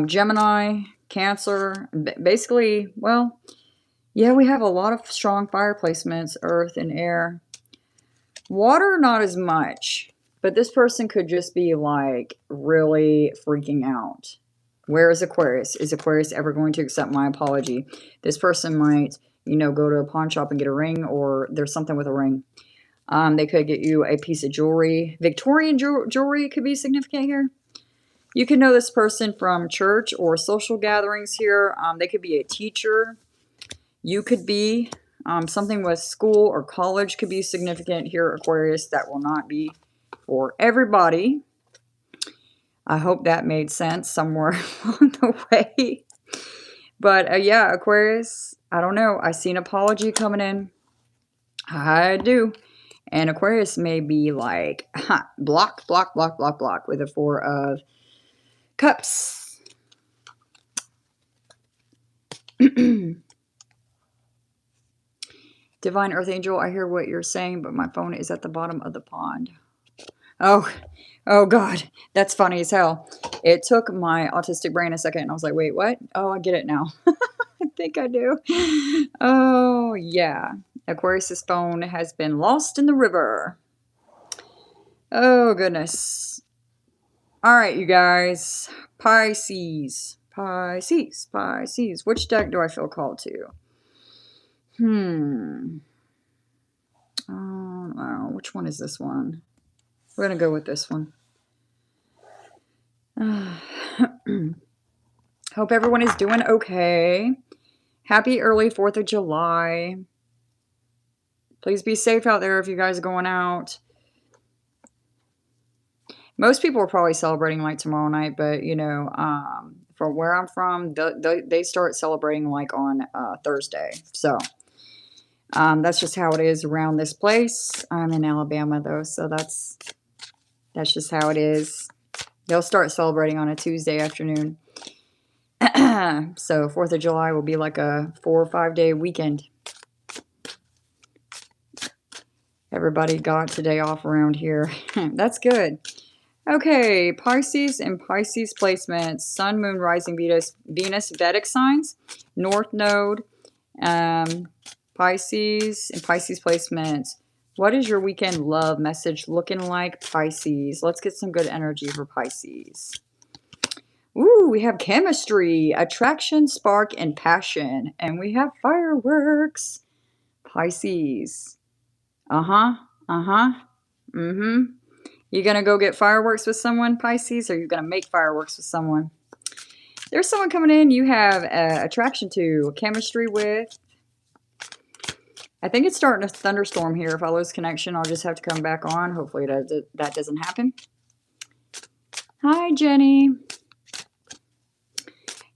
Gemini, Cancer. Basically, well, yeah, we have a lot of strong fire placements, earth and air. Water, not as much. But this person could just be like really freaking out. Where is Aquarius? Is Aquarius ever going to accept my apology? This person might, you know, go to a pawn shop and get a ring, or there's something with a ring. They could get you a piece of jewelry. Victorian jewelry could be significant here. You can know this person from church or social gatherings here. They could be a teacher. You could be something with school or college could be significant here, Aquarius. That will not be for everybody. I hope that made sense somewhere along the way. But yeah, Aquarius, I don't know. I see an apology coming in. I do. And Aquarius may be like, block, block, block, block, block with a 4 of Cups. Divine Earth Angel, I hear what you're saying, but my phone is at the bottom of the pond. Oh God, that's funny as hell. It took my autistic brain a second, and I was like, wait, what? Oh, I get it now. I think I do. Oh, yeah. Aquarius's phone has been lost in the river. Oh, goodness. All right, you guys. Pisces. Pisces. Pisces. Which deck do I feel called to? Oh, which one is this one? We're going to go with this one. Hope everyone is doing okay. Happy early 4th of July. Please be safe out there if you guys are going out. Most people are probably celebrating like tomorrow night, but you know, from where I'm from, they start celebrating like on Thursday. So that's just how it is around this place. I'm in Alabama though, so that's just how it is. They'll start celebrating on a Tuesday afternoon. So 4th of July will be like a 4 or 5 day weekend. Everybody got today off around here. That's good. Okay, Pisces and Pisces placements, Sun, Moon, Rising, Venus, Vedic signs, North Node, Pisces and Pisces placements. What is your weekend love message looking like, Pisces? Let's get some good energy for Pisces. Ooh, we have chemistry, attraction, spark, and passion. And we have fireworks. Pisces. Uh-huh. Uh-huh. Mm-hmm. You gonna go get fireworks with someone, Pisces, or you gonna make fireworks with someone? There's someone coming in you have attraction to, chemistry with. I think it's starting to thunderstorm here. If I lose connection, I'll just have to come back on. Hopefully that doesn't happen. Hi, Jenny.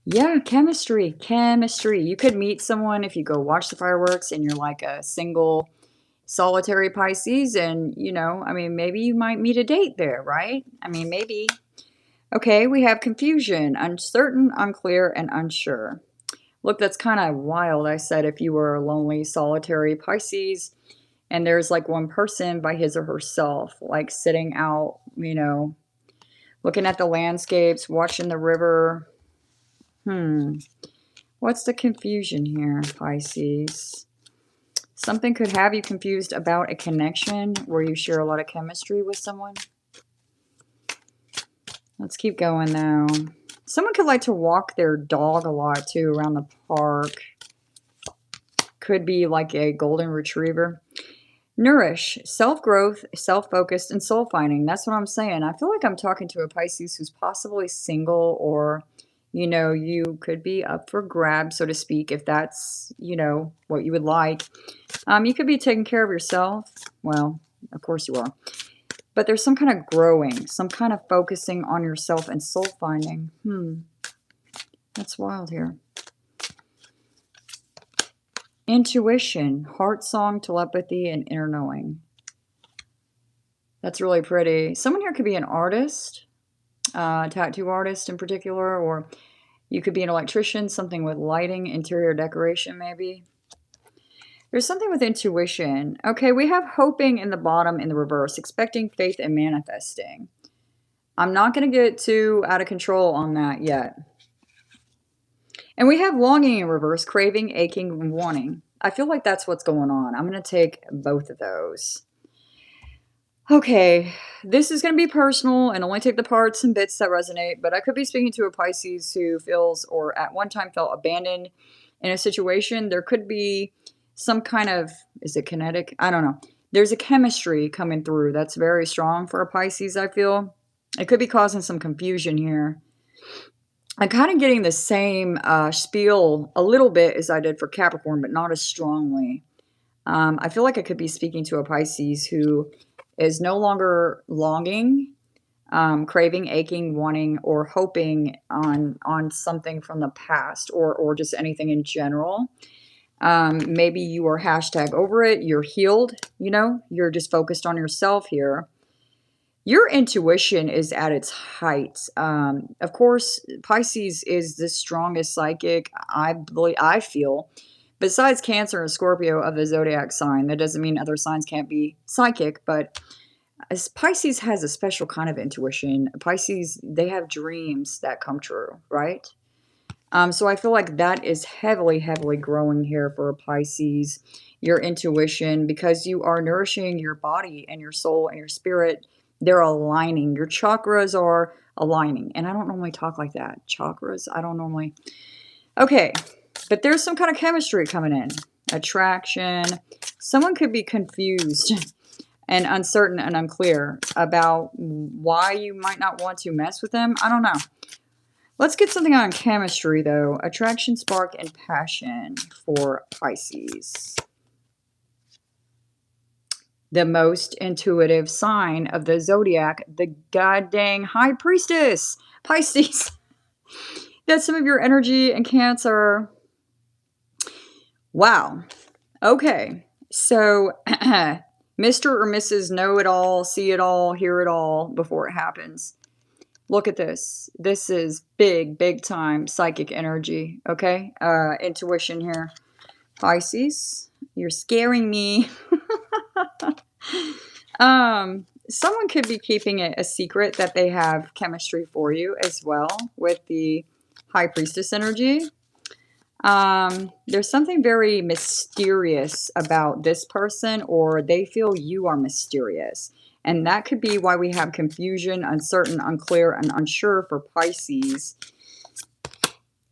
Yeah, chemistry. You could meet someone if you go watch the fireworks and you're like a single solitary Pisces, and you know, I mean, maybe you might meet a date there, right? I mean, maybe. Okay, we have confusion, uncertain, unclear, and unsure. Look, that's kind of wild. I said if you were a lonely, solitary Pisces, and there's like one person by his or herself, like sitting out, you know, looking at the landscapes, watching the river. What's the confusion here, Pisces? Something could have you confused about a connection where you share a lot of chemistry with someone. Let's keep going now. Someone could like to walk their dog a lot too around the park. Could be like a golden retriever. Nourish, self-growth, self-focused, and soul-finding. That's what I'm saying. I feel like I'm talking to a Pisces who's possibly single, or, you know, you could be up for grabs, so to speak, if that's, you know, what you would like. You could be taking care of yourself. Well, of course you are. But there's some kind of growing, some kind of focusing on yourself and soul finding. That's wild here. Intuition, heart song, telepathy, and inner knowing. That's really pretty. Someone here could be an artist, tattoo artist in particular, or you could be an electrician, something with lighting, interior decoration maybe. There's something with intuition. Okay, we have hoping in the bottom in the reverse, expecting, faith, and manifesting. I'm not going to get too out of control on that yet. And we have longing in reverse, craving, aching, and wanting. I feel like that's what's going on. I'm going to take both of those. Okay, this is going to be personal and only take the parts and bits that resonate, but I could be speaking to a Pisces who feels, or at one time felt, abandoned in a situation. There could be some kind of, is it kinetic? I don't know. There's a chemistry coming through that's very strong for a Pisces, I feel. It could be causing some confusion here. I'm kind of getting the same spiel a little bit as I did for Capricorn, but not as strongly. I feel like I could be speaking to a Pisces who is no longer longing, craving, aching, wanting, or hoping on something from the past, or just anything in general. Maybe you are hashtag over it, you're healed, you know, you're just focused on yourself here. Your intuition is at its height. Of course, Pisces is the strongest psychic, I feel, besides Cancer and Scorpio of the zodiac sign. That doesn't mean other signs can't be psychic, but Pisces has a special kind of intuition. Pisces, they have dreams that come true, right? So I feel like that is heavily, heavily growing here for a Pisces, your intuition, because you are nourishing your body and your soul and your spirit. They're aligning. Your chakras are aligning. And I don't normally talk like that. Chakras, I don't normally. Okay, but there's some kind of chemistry coming in. Attraction. Someone could be confused and uncertain and unclear about why you might not want to mess with them. I don't know. Let's get something on chemistry, though. Attraction, spark, and passion for Pisces. the most intuitive sign of the zodiac, the goddamn high priestess, Pisces. That's some of your energy in Cancer. Wow. Okay. So, Mr. or Mrs. Know It All, See It All, Hear It All before it happens. Look at this. This is big, big time psychic energy. Okay. Intuition here. Pisces, you're scaring me. Someone could be keeping it a secret that they have chemistry for you as well with the High Priestess energy. There's something very mysterious about this person, or they feel you are mysterious. And that could be why we have confusion, uncertain, unclear, and unsure for Pisces.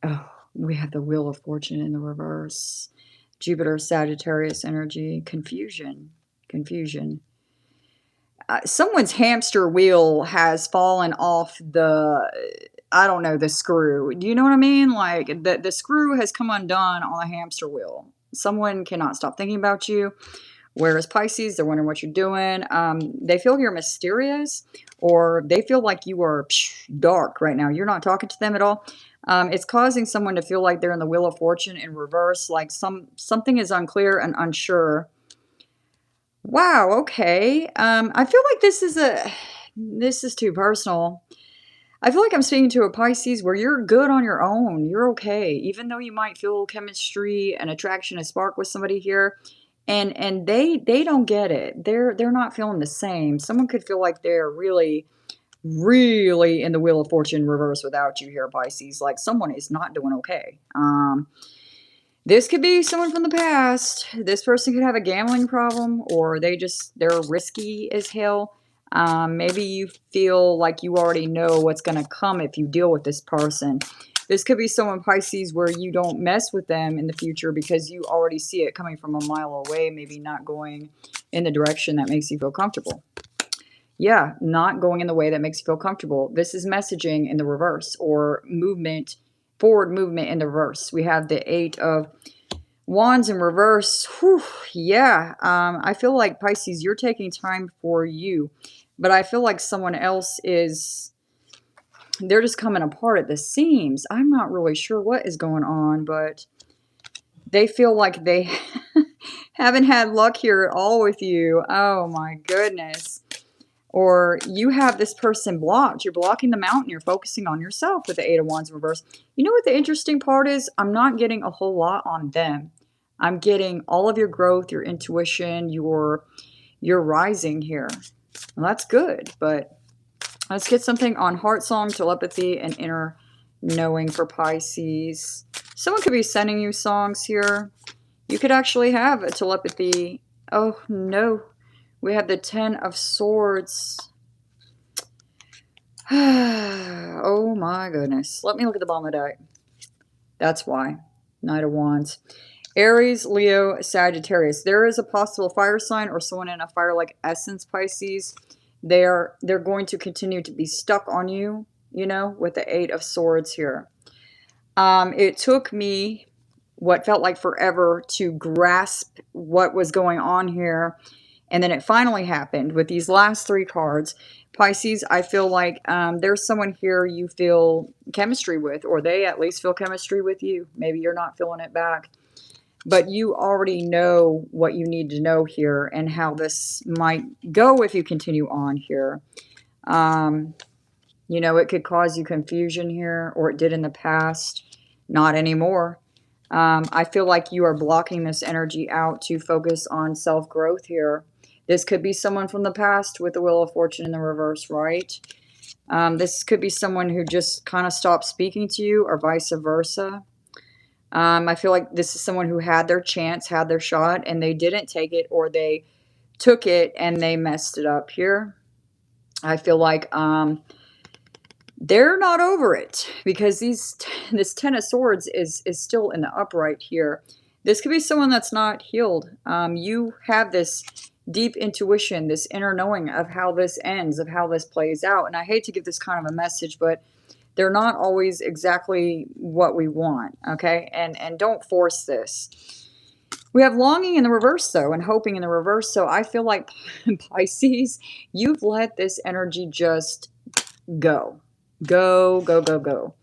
Oh, we have the Wheel of Fortune in the reverse. Jupiter, Sagittarius energy, confusion. Someone's hamster wheel has fallen off the, I don't know, the screw. Do you know what I mean? Like the screw has come undone on the hamster wheel. Someone cannot stop thinking about you. Whereas Pisces, they're wondering what you're doing. They feel you're mysterious, or they feel like you are dark right now. You're not talking to them at all. It's causing someone to feel like they're in the Wheel of Fortune in reverse, like something is unclear and unsure. Wow, okay. I feel like this is too personal. I feel like I'm speaking to a Pisces where you're good on your own. You're okay. Even though you might feel chemistry and attraction, a spark with somebody here, and they don't get it. They're not feeling the same. Someone could feel like they're really in the Wheel of Fortune reverse without you here, Pisces. Like someone is not doing okay. This could be someone from the past. This person could have a gambling problem, or they're risky as hell. Maybe you feel like you already know what's going to come if you deal with this person. This could be someone, Pisces, where you don't mess with them in the future because you already see it coming from a mile away, maybe not going in the direction that makes you feel comfortable. Yeah, not going in the way that makes you feel comfortable. This is messaging in the reverse, or movement, forward movement in the reverse. We have the 8 of Wands in reverse. Whew, yeah, I feel like, Pisces, you're taking time for you. But I feel like someone else they're just coming apart at the seams. I'm not really sure what is going on, but they feel like they haven't had luck here at all with you. Oh my goodness. Or you have this person blocked. You're blocking them out and you're focusing on yourself with the 8 of Wands in reverse. You know what the interesting part is? I'm not getting a whole lot on them. I'm getting all of your growth, your intuition, your rising here. Well, that's good, but let's get something on heart song, telepathy, and inner knowing for Pisces. Someone could be sending you songs here. You could actually have a telepathy. Oh, no. We have the 10 of Swords. Oh, my goodness. Let me look at the bottom of the deck. That's why. Knight of Wands. Aries, Leo, Sagittarius. There is a possible fire sign or someone in a fire-like essence, Pisces. They're going to continue to be stuck on you, you know, with the 8 of Swords here. It took me what felt like forever to grasp what was going on here. And then it finally happened with these last 3 cards. Pisces, I feel like there's someone here you feel chemistry with, or they at least feel chemistry with you. Maybe you're not feeling it back. But you already know what you need to know here and how this might go if you continue on here. You know, it could cause you confusion here, or it did in the past. Not anymore. I feel like you are blocking this energy out to focus on self-growth here. This could be someone from the past with the Wheel of Fortune in the reverse, right? This could be someone who just kind of stopped speaking to you, or vice versa. I feel like this is someone who had their chance, had their shot, and they didn't take it, or they took it and they messed it up here. I feel like they're not over it, because this 10 of Swords is still in the upright here. This could be someone that's not healed. You have this deep intuition, this inner knowing of how this ends, of how this plays out. And I hate to give this kind of a message, but they're not always exactly what we want, okay? And don't force this. We have longing in the reverse, though, and hoping in the reverse. So I feel like Pisces, you've let this energy just go. Go, go, go, go.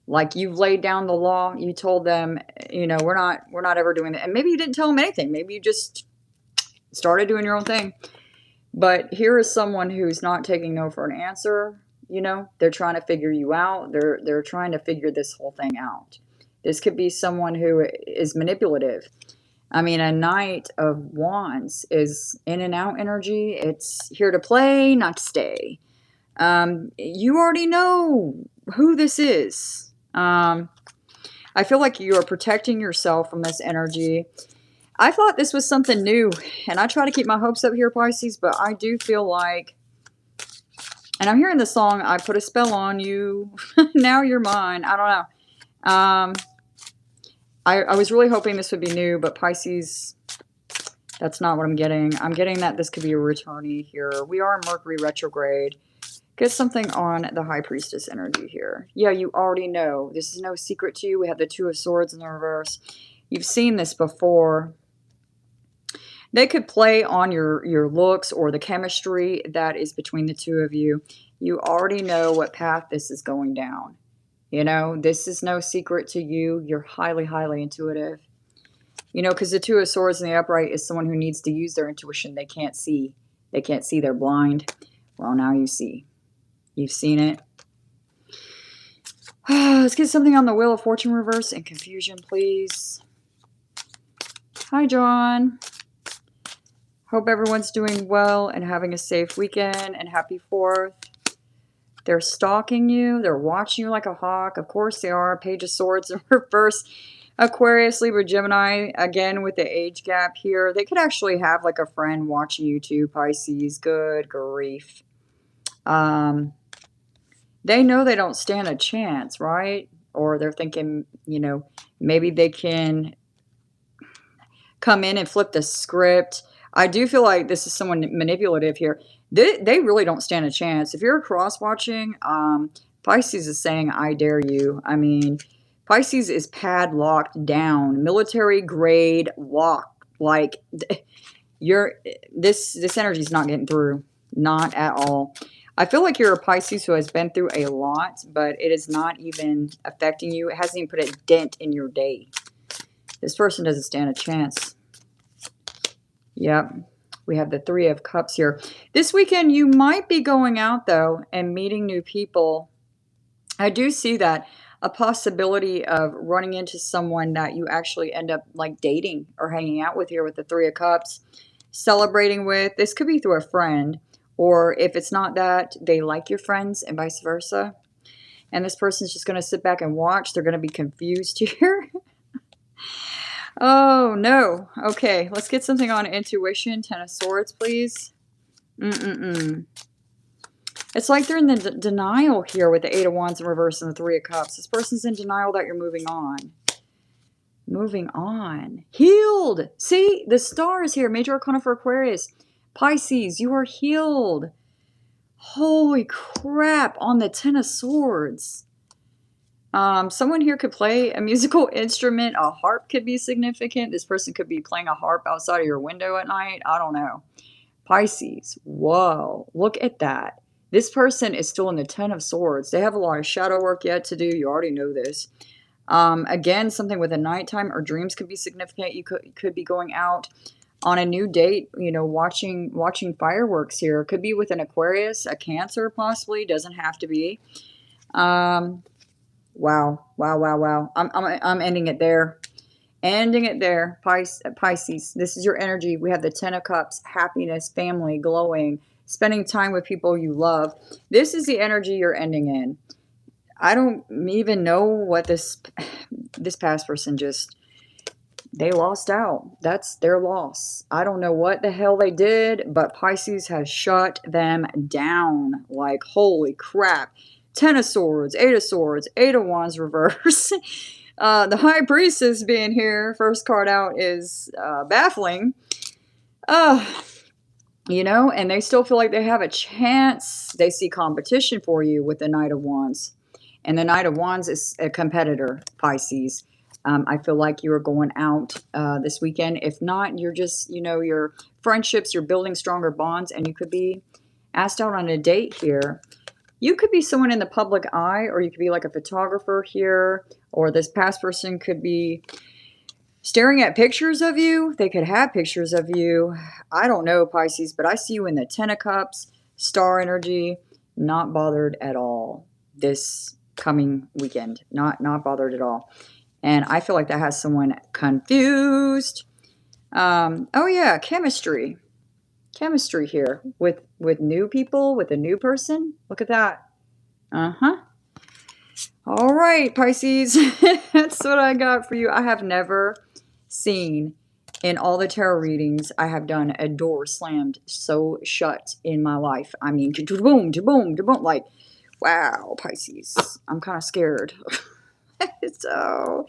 Like you've laid down the law. You told them, you know, we're not ever doing that. And maybe you didn't tell them anything. Maybe you just started doing your own thing. But here is someone who's not taking no for an answer. You know, they're trying to figure you out. They're trying to figure this whole thing out. This could be someone who is manipulative. I mean, a Knight of Wands is in and out energy. It's here to play, not to stay. You already know who this is. I feel like you are protecting yourself from this energy. I thought this was something new, and I try to keep my hopes up here, Pisces, but I do feel like, and I'm hearing the song, I put a spell on you, now you're mine. I don't know. I was really hoping this would be new, but Pisces, that's not what I'm getting. I'm getting that this could be a returnee here. We are in Mercury retrograde. Get something on the High Priestess energy here. Yeah, you already know. This is no secret to you. We have the Two of Swords in the reverse. You've seen this before. They could play on your looks or the chemistry that is between the two of you. You already know what path this is going down. You know, this is no secret to you. You're highly, highly intuitive. You know, because the Two of Swords in the upright is someone who needs to use their intuition. They can't see. They can't see. They're blind. Well, now you see. You've seen it. Let's get something on the Wheel of Fortune reverse and confusion, please. Hi, John. Hope everyone's doing well and having a safe weekend and happy 4th. They're stalking you. They're watching you like a hawk. Of course they are. Page of Swords in reverse. Aquarius, Libra, Gemini. Again, with the age gap here. They could actually have like a friend watching you too, Pisces. Good grief. They know they don't stand a chance, right? Or they're thinking, you know, maybe they can come in and flip the script. I do feel like this is someone manipulative here. They really don't stand a chance. If you're cross-watching, Pisces is saying, I dare you. I mean, Pisces is padlocked down, military grade lock. Like, this energy is not getting through. Not at all. I feel like you're a Pisces who has been through a lot, but it is not even affecting you. It hasn't even put a dent in your day. This person doesn't stand a chance. Yep. We have the Three of Cups here. This weekend, you might be going out, though, and meeting new people. I do see that. A possibility of running into someone that you actually end up, like, dating or hanging out with here with the Three of Cups. Celebrating with. This could be through a friend. Or if it's not that, they like your friends and vice versa. And this person's just going to sit back and watch. They're going to be confused here. Oh, no. Okay, let's get something on intuition. Ten of Swords, please. It's like they're in the denial here with the Eight of Wands in reverse and the Three of Cups. This person's in denial that you're moving on. Moving on. Healed. See, the star is here. Major Arcana for Aquarius. Pisces, you are healed. Holy crap. On the Ten of Swords. Someone here could play a musical instrument. A harp could be significant. This person could be playing a harp outside of your window at night. I don't know. Pisces. Whoa. Look at that. This person is still in the Ten of Swords. They have a lot of shadow work yet to do. You already know this. Again, something with a nighttime or dreams could be significant. You could be going out on a new date, you know, watching fireworks here. Could be with an Aquarius, a Cancer possibly. Doesn't have to be. Wow. I'm ending it there. Ending it there. Pisces, this is your energy. We have the Ten of Cups, happiness, family, glowing, spending time with people you love. This is the energy you're ending in. I don't even know what this past person just, they lost out. That's their loss. I don't know what the hell they did, but Pisces has shut them down. Like, holy crap. Ten of Swords, Eight of Swords, Eight of Wands reverse. The High Priestess being here, first card out, is baffling. You know, and they still feel like they have a chance. They see competition for you with the Knight of Wands. And the Knight of Wands is a competitor, Pisces. I feel like you're going out this weekend. If not, you're just, your friendships, you're building stronger bonds, and you could be asked out on a date here. You could be someone in the public eye, or you could be like a photographer here, or this past person could be staring at pictures of you. They could have pictures of you. I don't know, Pisces, but I see you in the Ten of Cups, star energy, not bothered at all this coming weekend. Not bothered at all. And I feel like that has someone confused. Oh yeah, chemistry. Chemistry here with new people, with a new person. Look at that. Uh-huh. All right, Pisces. That's what I got for you. I have never seen in all the tarot readings I have done a door slammed so shut in my life. I mean, boom, boom, boom, like, wow, Pisces. I'm kind of scared. So,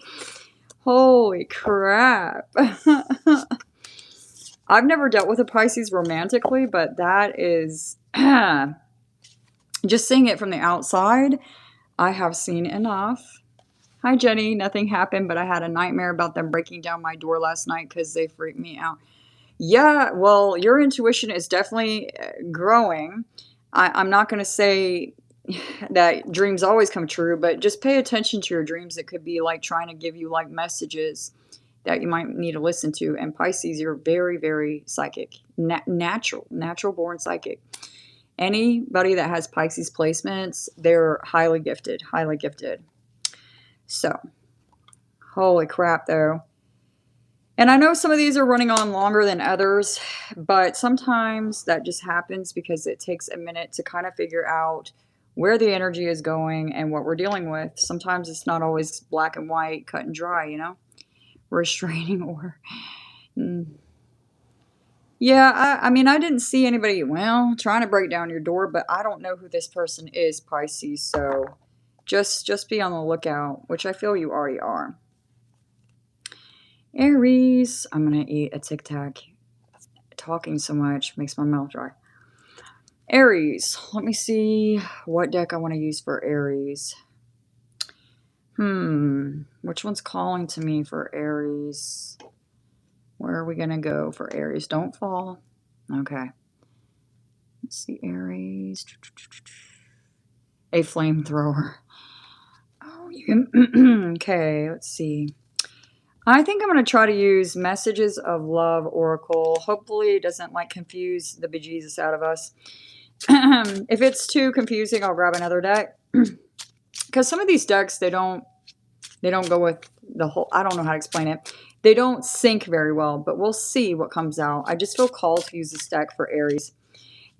holy crap. I've never dealt with a Pisces romantically, but that is just seeing it from the outside. I have seen enough. Hi, Jenny. Nothing happened, but I had a nightmare about them breaking down my door last night because they freaked me out. Yeah, well, your intuition is definitely growing. I'm not going to say that dreams always come true, but just pay attention to your dreams. It could be like trying to give you like messages that you might need to listen to. And Pisces, you're very, very psychic, natural born psychic. Anybody that has Pisces placements, they're highly gifted, highly gifted. So, holy crap, though. And I know some of these are running on longer than others, but sometimes that just happens because it takes a minute to kind of figure out where the energy is going and what we're dealing with. Sometimes it's not always black and white, cut and dry, restraining order. Yeah, I mean, I didn't see anybody, trying to break down your door, but I don't know who this person is, Pisces, so just be on the lookout, which I feel you already are. Aries, I'm going to eat a Tic Tac. Talking so much makes my mouth dry. Aries, let me see what deck I want to use for Aries. Which one's calling to me for Aries? Where are we going to go for Aries? Don't fall. Okay. Let's see, Aries. A flamethrower. Oh, you can. Okay, let's see. I think I'm going to try to use Messages of Love Oracle. Hopefully it doesn't confuse the bejesus out of us. If it's too confusing, I'll grab another deck. Because some of these decks, they don't go with the whole, I don't know how to explain it. They don't sync very well, but we'll see what comes out. I just feel called to use this deck for Aries.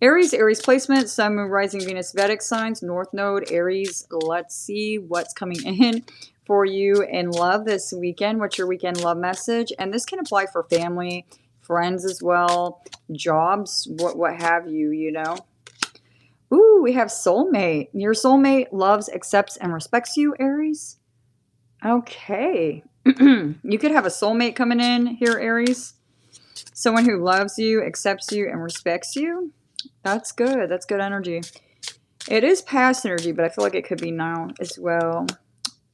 Aries placement, Sun, Moon, Rising, Venus, Vedic signs, North Node, Aries. Let's see what's coming in for you in love this weekend. What's your weekend love message? And this can apply for family, friends as well, jobs, what have you, Ooh, we have soulmate. Your soulmate loves, accepts, and respects you, Aries. Okay. You could have a soulmate coming in here, Aries. Someone who loves you, accepts you, and respects you. That's good. That's good energy. It is past energy, but I feel like it could be now as well.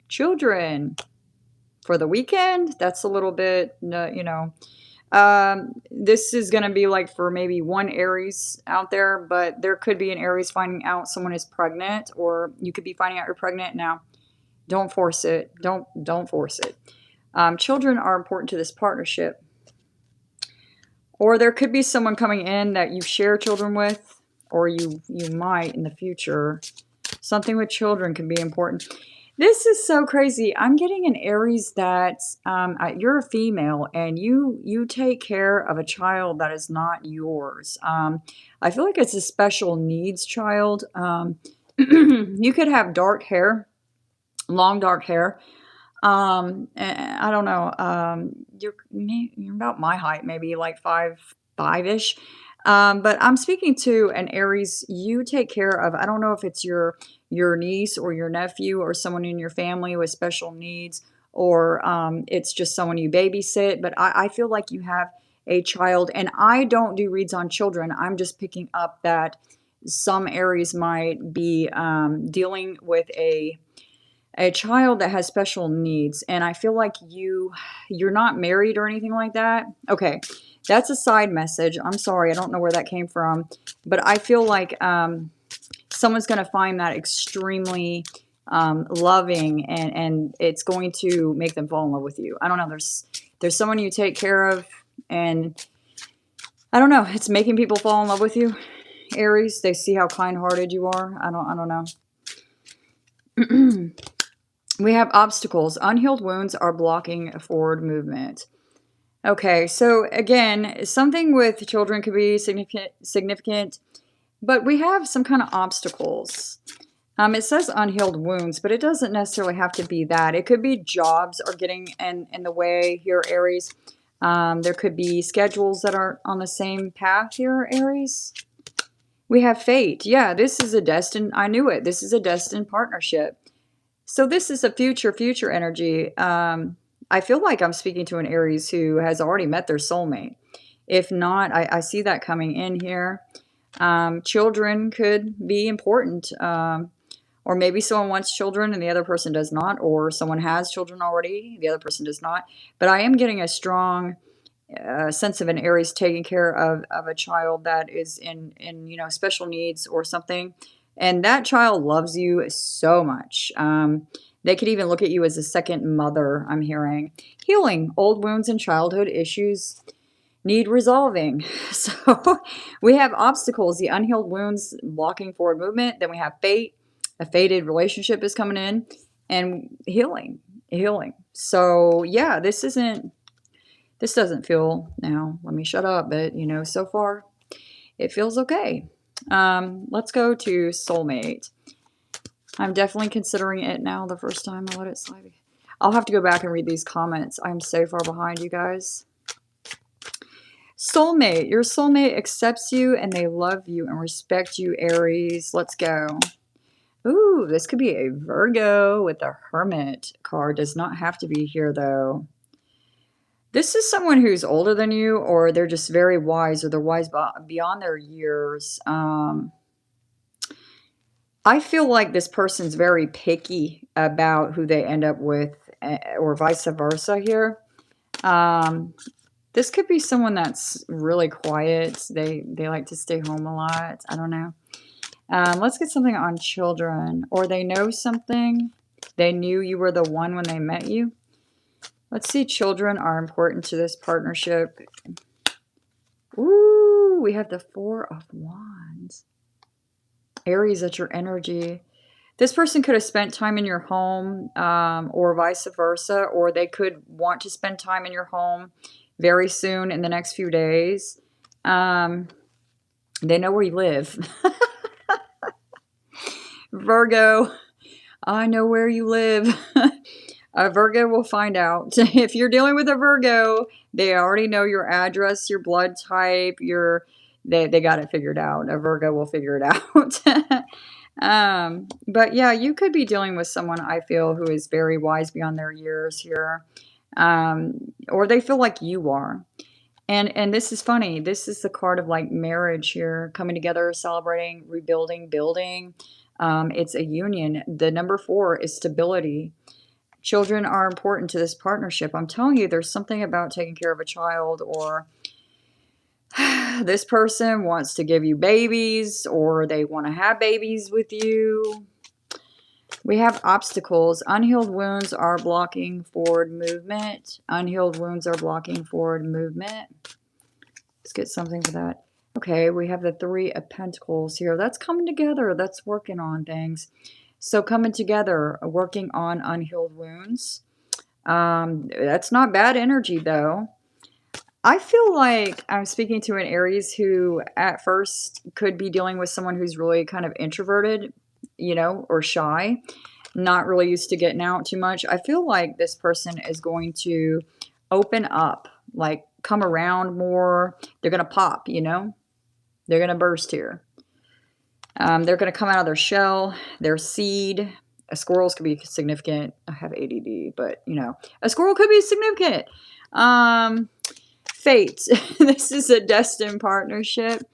Children. For the weekend, that's a little bit, this is going to be for maybe one Aries out there, but there could be an Aries finding out someone is pregnant, or you could be finding out you're pregnant now. Don't force it. Don't force it. Children are important to this partnership. Or there could be someone coming in that you share children with, or you might in the future. Something with children can be important. This is so crazy. I'm getting an Aries that you're a female and you take care of a child that is not yours. I feel like it's a special needs child. You could have dark hair, long dark hair. I don't know. You're about my height, maybe 5'5"-ish. But I'm speaking to an Aries. You take care of, I don't know if it's your niece or your nephew or someone in your family with special needs, or it's just someone you babysit. But I feel like you have a child, and I don't do reads on children. I'm just picking up that some Aries might be dealing with a a child that has special needs, and I feel like you're not married or anything like that. Okay, that's a side message. I'm sorry, I don't know where that came from, but I feel like someone's going to find that extremely loving, and it's going to make them fall in love with you. I don't know. There's someone you take care of, and I don't know. It's making people fall in love with you, Aries. They see how kind-hearted you are. I don't know. We have obstacles. Unhealed wounds are blocking forward movement. Okay, so again, something with children could be significant, but we have some kind of obstacles. It says unhealed wounds, but it doesn't necessarily have to be that. It could be jobs are getting in the way here, Aries. There could be schedules that aren't on the same path here, Aries. We have fate. Yeah, this is a destined, I knew it. This is a destined partnership. So this is a future energy. I feel like I'm speaking to an Aries who has already met their soulmate. If not, I see that coming in here. Children could be important. Or maybe someone wants children and the other person does not. Or someone has children already, the other person does not. But I am getting a strong sense of an Aries taking care of a child that is in special needs or something. And that child loves you so much. They could even look at you as a second mother, I'm hearing. Healing. Old wounds and childhood issues need resolving. So we have obstacles. The unhealed wounds blocking forward movement. Then we have fate. A fated relationship is coming in. And healing. So yeah, this doesn't feel, now let me shut up, but so far it feels okay. Let's go to soulmate. I'm definitely considering it now. The first time I let it slide. I'll have to go back and read these comments. I'm so far behind, you guys. Soulmate. Your soulmate accepts you and they love you and respect you, Aries. Let's go. Ooh, this could be a Virgo with the Hermit card. Does not have to be here, though. This is someone who's older than you, or they're just very wise, or they're wise beyond their years. I feel like this person's very picky about who they end up with, or vice versa here. This could be someone that's really quiet. They like to stay home a lot. I don't know. Let's get something on children. Or they know something. They knew you were the one when they met you. Let's see. Children are important to this partnership. Ooh, we have the Four of Wands. Aries, that's your energy. This person could have spent time in your home, or vice versa, or they could want to spend time in your home very soon in the next few days. They know where you live. Virgo, I know where you live. A Virgo will find out. If you're dealing with a Virgo, they already know your address, your blood type, they got it figured out. A Virgo will figure it out. But yeah, you could be dealing with someone, I feel, who is very wise beyond their years here. Or they feel like you are. And this is funny. This is the card of like marriage here, coming together, celebrating, rebuilding, building. It's a union. The number 4 is stability. Children are important to this partnership. I'm telling you, there's something about taking care of a child, or this person wants to give you babies, or they want to have babies with you. We have obstacles. Unhealed wounds are blocking forward movement. Unhealed wounds are blocking forward movement. Let's get something for that. Okay, we have the 3 of Pentacles here. That's coming together. That's working on things. So coming together, working on unhealed wounds. That's not bad energy, though. I feel like I'm speaking to an Aries who at first could be dealing with someone who's really kind of introverted, or shy, not really used to getting out too much. I feel like this person is going to open up, like come around more. They're going to pop, they're going to burst here. They're going to come out of their shell, their seed. Squirrels could be significant. I have ADD, but a squirrel could be significant. Fate. This is a destined partnership.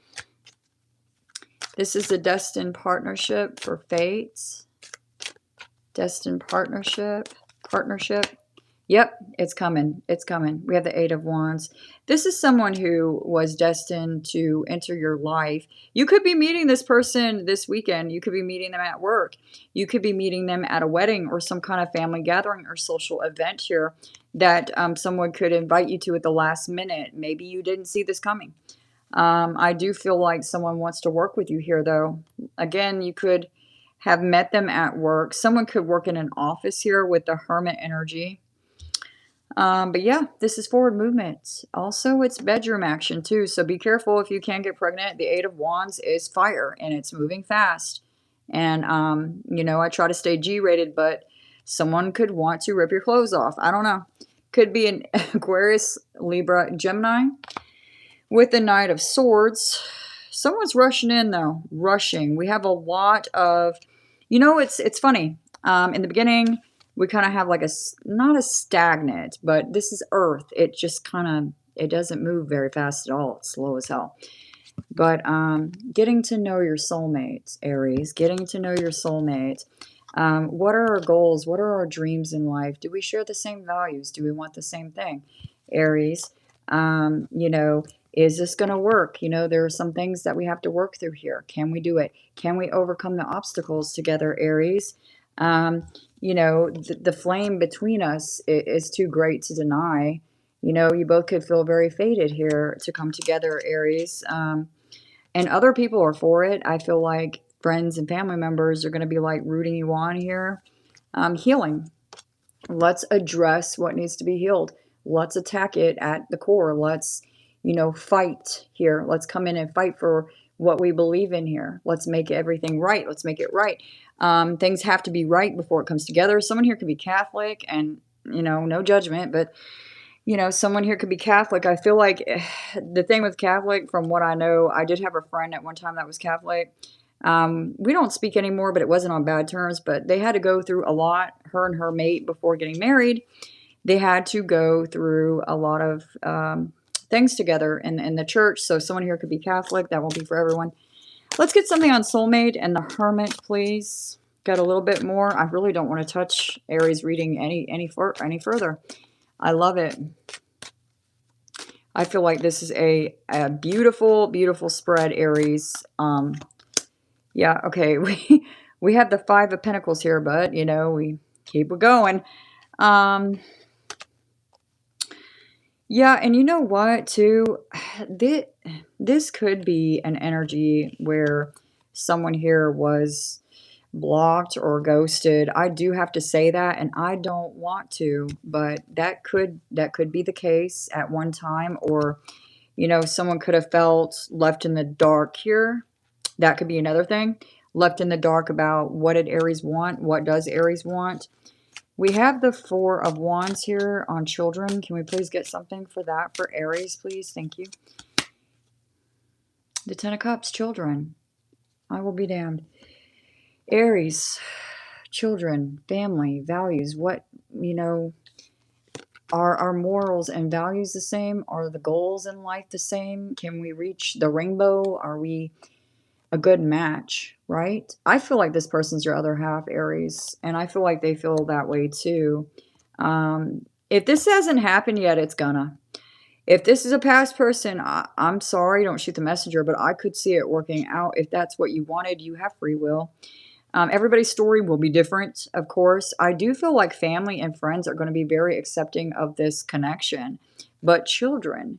This is a destined partnership for fate. Destined partnership. Yep, it's coming. It's coming. We have the Eight of Wands. This is someone who was destined to enter your life. You could be meeting this person this weekend. You could be meeting them at work. You could be meeting them at a wedding or some kind of family gathering or social event here that someone could invite you to at the last minute. Maybe you didn't see this coming. I do feel like someone wants to work with you here, though. Again, you could have met them at work. Someone could work in an office here with the Hermit energy. But yeah, this is forward movement. Also, it's bedroom action too. So be careful if you can get pregnant. The Eight of Wands is fire and it's moving fast. And, you know, I try to stay G-rated, but someone could want to rip your clothes off. I don't know. Could be an Aquarius, Libra, Gemini with the Knight of Swords. Someone's rushing in though. Rushing. We have a lot of, you know, it's funny. In the beginning, we kind of have like not a stagnant, but this is Earth. It just kind of, it doesn't move very fast at all. It's slow as hell. But getting to know your soulmates, Aries, getting to know your soulmate. What are our goals? What are our dreams in life? Do we share the same values? Do we want the same thing? Aries, you know, is this going to work? You know, there are some things that we have to work through here. Can we do it? Can we overcome the obstacles together, Aries? You know, the flame between us is too great to deny. You know, you both could feel very fated here to come together, Aries. And other people are for it. I feel like friends and family members are going to be like rooting you on here. Healing. Let's address what needs to be healed. Let's attack it at the core. Let's, you know, fight here. Let's come in and fight for what we believe in here. Let's make everything right. Let's make it right. Things have to be right before it comes together. Someone here could be Catholic and, you know, no judgment, but, you know, someone here could be Catholic. I feel like the thing with Catholic, from what I know, I did have a friend at one time that was Catholic. We don't speak anymore, but it wasn't on bad terms, but they had to go through a lot, her and her mate, before getting married. They had to go through a lot of things together in the church. So someone here could be Catholic. That won't be for everyone. Let's get something on soulmate and the Hermit, please. Got a little bit more. I really don't want to touch Aries reading any further. I love it. I feel like this is a beautiful, beautiful spread, Aries. Yeah, okay. We have the Five of Pentacles here, but, you know, we keep it going. Yeah, and you know what, too? This could be an energy where someone here was blocked or ghosted. I do have to say that, and I don't want to, but that could be the case at one time. Or, you know, someone could have felt left in the dark here. That could be another thing. Left in the dark about what did Aries want? What does Aries want? We have the Four of Wands here on children. Can we please get something for that for Aries, please? Thank you. The Ten of Cups, children. I will be damned. Aries, children, family, values. What, you know, are our morals and values the same? Are the goals in life the same? Can we reach the rainbow? Are we a good match, right? I feel like this person's your other half, Aries, and I feel like they feel that way too. If this hasn't happened yet, it's gonna. If this is a past person, I'm sorry, don't shoot the messenger, but I could see it working out. If that's what you wanted, you have free will. Everybody's story will be different, of course. I do feel like family and friends are going to be very accepting of this connection, but children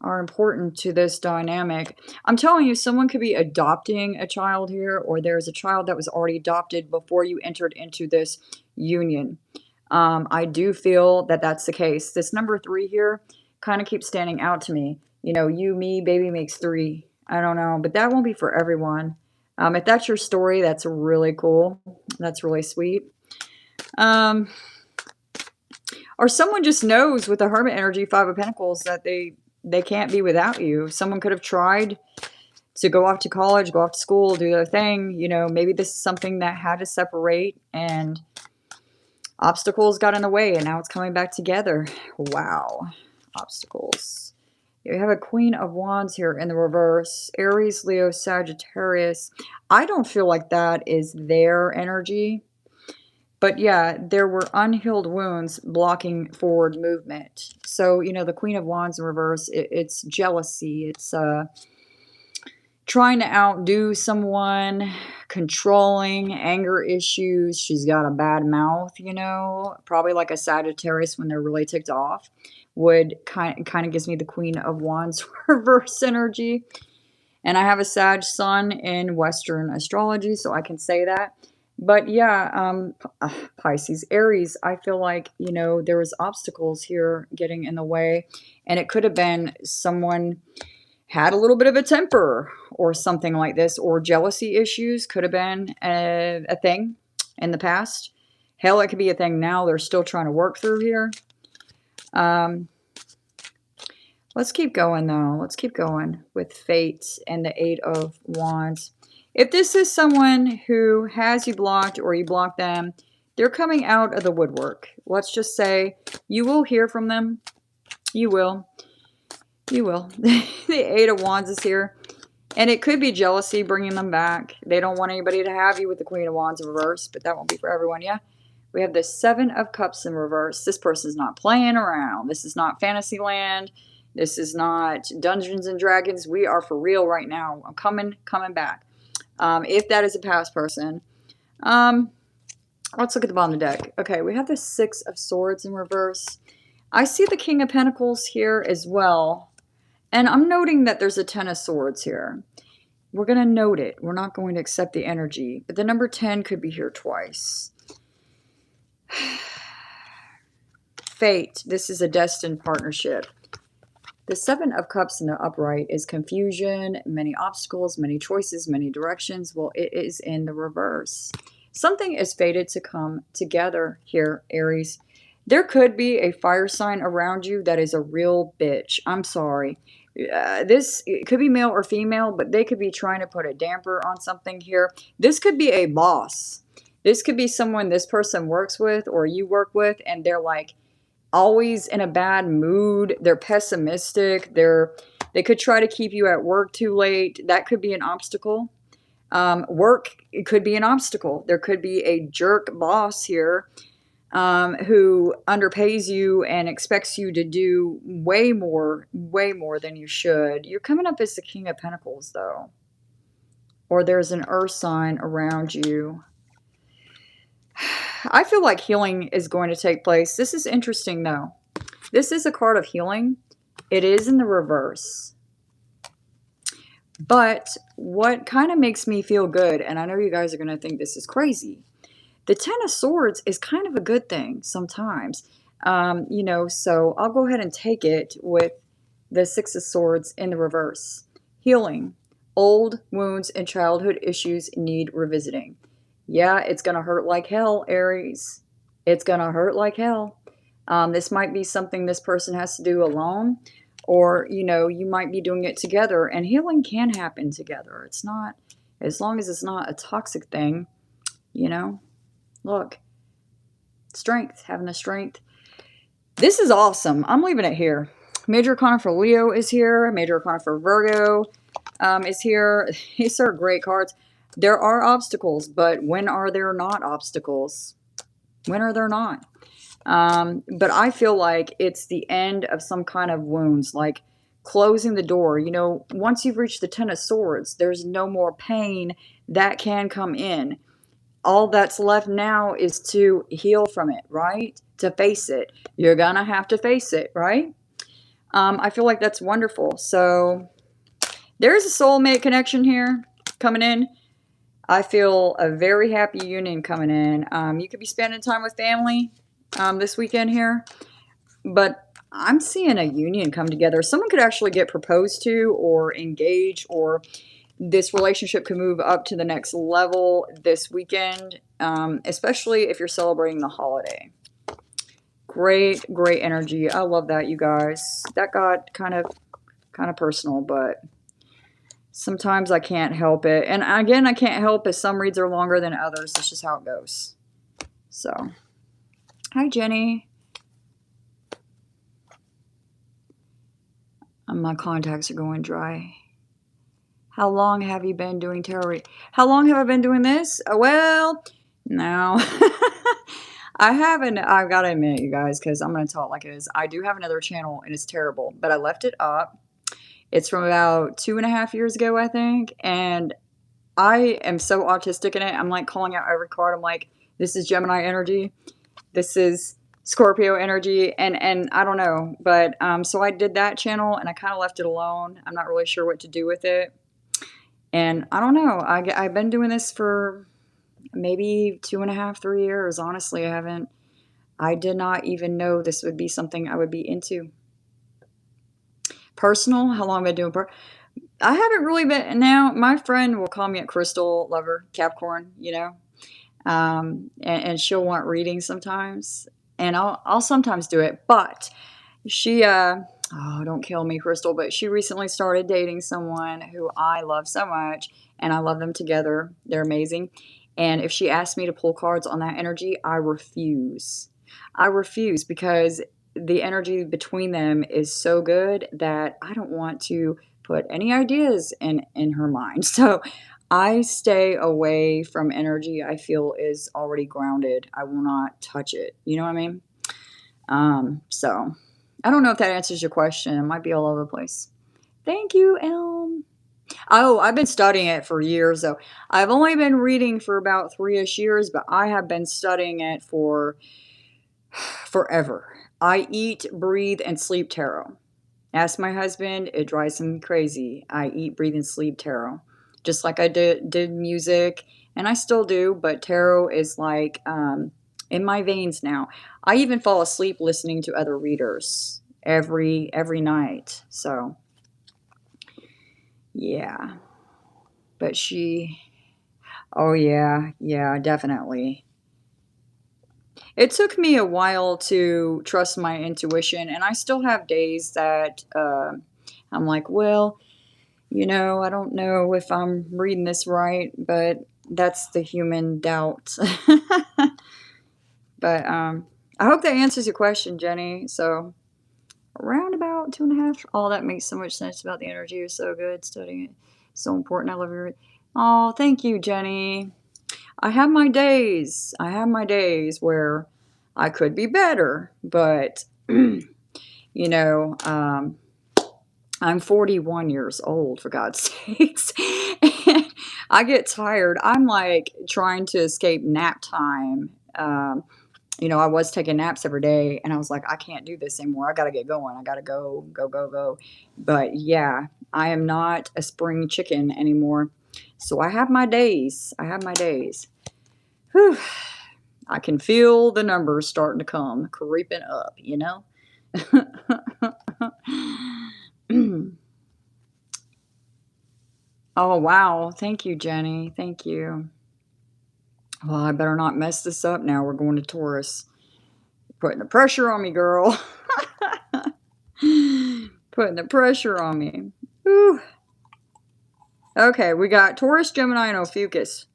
are important to this dynamic. I'm telling you, someone could be adopting a child here, or there's a child that was already adopted before you entered into this union. I do feel that that's the case. This number 3 here kind of keeps standing out to me. You know, you, me, baby makes 3. I don't know, but that won't be for everyone. If that's your story, that's really cool. That's really sweet. Or someone just knows with the Hermit energy, Five of Pentacles, that they can't be without you. Someone could have tried to go off to college, go off to school, do their thing. You know, maybe this is something that had to separate and obstacles got in the way, and now it's coming back together. Wow. Obstacles. You have a Queen of Wands here in the reverse. Aries, Leo, Sagittarius. I don't feel like that is their energy. But yeah, there were unhealed wounds blocking forward movement. So, you know, the Queen of Wands in reverse, it's jealousy. It's trying to outdo someone, controlling, anger issues. She's got a bad mouth, you know, probably like a Sagittarius when they're really ticked off. Would kind of gives me the Queen of Wands reverse energy. And I have a Sag sun in Western astrology, so I can say that. But yeah, Pisces, Aries, I feel like, you know, there was obstacles here getting in the way. And it could have been someone had a little bit of a temper or something like this, or jealousy issues could have been a thing in the past. Hell, it could be a thing now. They're still trying to work through here. Let's keep going, though. Let's keep going with Fate and the Eight of Wands. If this is someone who has you blocked or you block them, they're coming out of the woodwork. Let's just say you will hear from them. You will. You will. The Eight of Wands is here. And it could be jealousy bringing them back. They don't want anybody to have you with the Queen of Wands in reverse, but that won't be for everyone, yeah? We have the Seven of Cups in reverse. This person's not playing around. This is not Fantasyland. This is not Dungeons and Dragons. We are for real right now. I'm coming back. If that is a past person. Let's look at the bottom of the deck. Okay, we have the Six of Swords in reverse. I see the King of Pentacles here as well. And I'm noting that there's a Ten of Swords here. We're going to note it. We're not going to accept the energy. But the number 10 could be here twice. Fate. This is a destined partnership. The Seven of Cups in the upright is confusion, many obstacles, many choices, many directions. Well, it is in the reverse. Something is fated to come together here, Aries. There could be a fire sign around you that is a real bitch. I'm sorry. This it could be male or female, but they could be trying to put a damper on something here. This could be a boss. This could be someone this person works with or you work with, and they're like always in a bad mood. They're pessimistic. They could try to keep you at work too late. That could be an obstacle. Work, it could be an obstacle. There could be a jerk boss here who underpays you and expects you to do way more than you should. You're coming up as the King of Pentacles, though. Or there's an earth sign around you. I feel like healing is going to take place. This is interesting, though. This is a card of healing. It is in the reverse. But what kind of makes me feel good, and I know you guys are going to think this is crazy, the Ten of Swords is kind of a good thing sometimes. You know, so I'll go ahead and take it with the Six of Swords in the reverse. Healing. Old wounds and childhood issues need revisiting. Yeah, it's going to hurt like hell, Aries. It's going to hurt like hell. This might be something this person has to do alone. Or, you know, you might be doing it together. And healing can happen together. It's not, as long as it's not a toxic thing, you know. Look, strength, having the strength. This is awesome. I'm leaving it here. Major Arcana for Leo is here. Major Arcana for Virgo is here. These are great cards. There are obstacles, but when are there not obstacles? When are there not? But I feel like it's the end of some kind of wounds, like closing the door. You know, once you've reached the Ten of Swords, there's no more pain that can come in. All that's left now is to heal from it, right? To face it. You're gonna have to face it, right? I feel like that's wonderful. So there's a soulmate connection here coming in. I feel a very happy union coming in. You could be spending time with family this weekend here, but I'm seeing a union come together. Someone could actually get proposed to or engage, or this relationship could move up to the next level this weekend, especially if you're celebrating the holiday. Great energy. I love that, you guys. That got kind of personal, but sometimes I can't help it. And again, I can't help it. Some reads are longer than others. That's just how it goes. So, hi, Jenny. My contacts are going dry. How long have you been doing tarot? How long have I been doing this? Well, no. I haven't, I've got to admit, you guys, because I'm going to tell it like it is. I do have another channel and it's terrible, but I left it up. It's from about 2.5 years ago, I think. And I am so autistic in it. I'm like calling out every card. I'm like, this is Gemini energy. This is Scorpio energy. And I don't know. But so I did that channel and I kind of left it alone. I'm not really sure what to do with it. And I don't know. I've been doing this for maybe 2.5, 3 years. Honestly, I did not even know this would be something I would be into. Personal, how long have I been doing? I haven't really been. Now, my friend will call me a crystal lover, Capricorn, you know, and she'll want readings sometimes, and I'll sometimes do it. But she, oh, don't kill me, Crystal, but she recently started dating someone who I love so much, and I love them together. They're amazing. And if she asks me to pull cards on that energy, I refuse. I refuse because the energy between them is so good that I don't want to put any ideas in her mind. So I stay away from energy I feel is already grounded. I will not touch it. You know what I mean? So I don't know if that answers your question. It might be all over the place. Thank you, Elm. Oh, I've been studying it for years, though. I've only been reading for about 3-ish years, but I have been studying it for forever. I eat, breathe, and sleep tarot. Ask my husband, it drives him crazy. I eat, breathe, and sleep tarot. Just like I did music, and I still do, but tarot is like in my veins now. I even fall asleep listening to other readers every night. So, yeah. But oh yeah, definitely. It took me a while to trust my intuition, and I still have days that I'm like, well, you know, I don't know if I'm reading this right, but that's the human doubt. But I hope that answers your question, Jenny. So around about 2.5. Oh, that makes so much sense about the energy. You're so good studying it. So important. I love your. Oh, thank you, Jenny. I have my days. I have my days where I could be better, but you know, I'm 41 years old, for God's sakes. And I get tired. I'm like trying to escape nap time. You know, I was taking naps every day, and I was like, I can't do this anymore. I got to get going. I got to go, go, go, go. But yeah, I am not a spring chicken anymore. So I have my days. I have my days. Whew. I can feel the numbers starting to come, creeping up, you know? Oh, wow. Thank you, Jenny. Thank you. Well, I better not mess this up now. We're going to Taurus. Putting the pressure on me, girl. Putting the pressure on me. Whew. Okay, we got Taurus, Gemini, and Ophiuchus.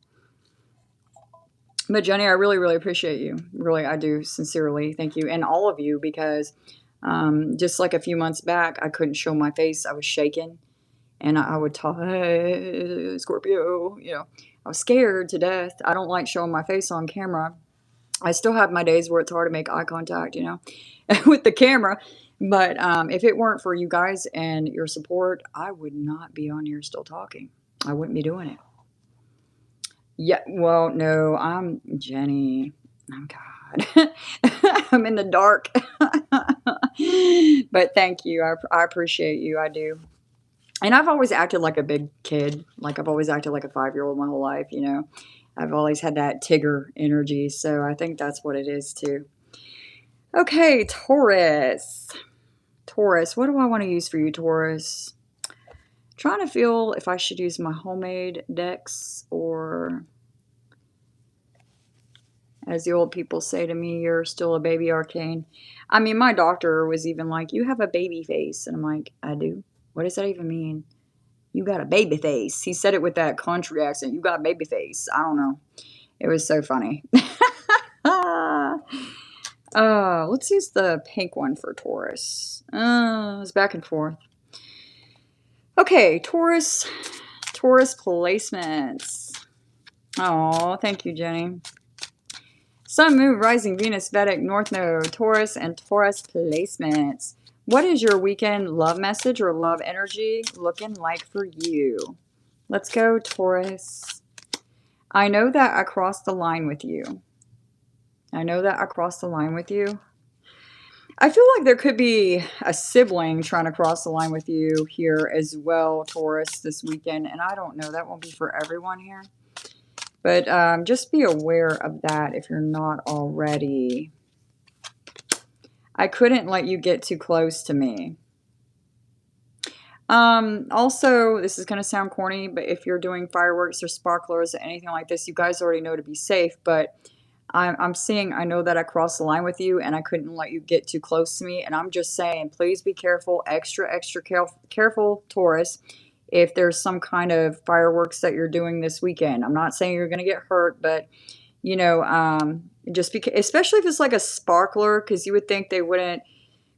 But Jenny, I really, really appreciate you. Really, I do. Sincerely. Thank you. And all of you, because just like a few months back, I couldn't show my face. I was shaking. And I would talk, hey, Scorpio, you know. I was scared to death. I don't like showing my face on camera. I still have my days where it's hard to make eye contact, you know, with the camera. But if it weren't for you guys and your support, I would not be on here still talking. I wouldn't be doing it. Yeah, well, no, I'm Jenny. Oh, God. I'm in the dark. But thank you. I appreciate you. I do. And I've always acted like a big kid. Like I've always acted like a 5-year-old my whole life, you know. I've always had that Tigger energy. So I think that's what it is too. Okay, Taurus. Taurus, what do I want to use for you, Taurus? Trying to feel if I should use my homemade decks or, as the old people say to me, you're still a baby arcane. I mean, my doctor was even like, you have a baby face. And I'm like, I do? What does that even mean? You got a baby face. He said it with that country accent. You got a baby face. I don't know. It was so funny. Let's use the pink one for Taurus. It's back and forth. Okay, Taurus placements. Oh, thank you, Jenny. Sun, Moon, Rising, Venus, Vedic, North Node, Taurus, and Taurus placements. What is your weekend love message or love energy looking like for you? Let's go, Taurus. I know that I crossed the line with you. I know that I crossed the line with you. I feel like there could be a sibling trying to cross the line with you here as well, Taurus, this weekend. And I don't know. That won't be for everyone here. But just be aware of that if you're not already. I couldn't let you get too close to me. Also, this is going to sound corny, but if you're doing fireworks or sparklers or anything like this, you guys already know to be safe. But I'm seeing, I know that I crossed the line with you and I couldn't let you get too close to me. And I'm just saying, please be careful, extra careful, Taurus, if there's some kind of fireworks that you're doing this weekend. I'm not saying you're going to get hurt, but, you know, just because, especially if it's like a sparkler, because you would think they wouldn't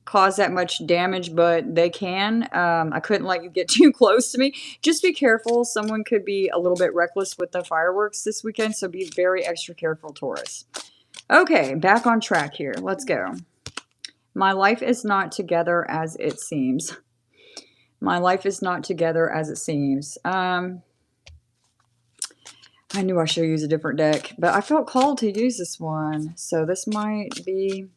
cause that much damage, but they can. I couldn't let you get too close to me. Just be careful. Someone could be a little bit reckless with the fireworks this weekend, so be very extra careful, Taurus. Okay, back on track here. Let's go. My life is not together as it seems. My life is not together as it seems. I knew I should use a different deck, but I felt called to use this one, so this might be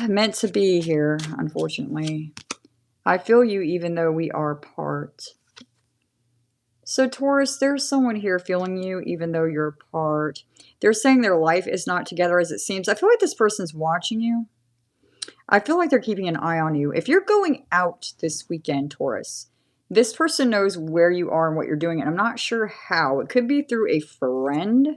meant to be here, unfortunately. I feel you even though we are apart. So Taurus, there's someone here feeling you even though you're apart. They're saying their life is not together as it seems. I feel like this person's watching you. I feel like they're keeping an eye on you. If you're going out this weekend, Taurus, this person knows where you are and what you're doing, and I'm not sure how. It could be through a friend.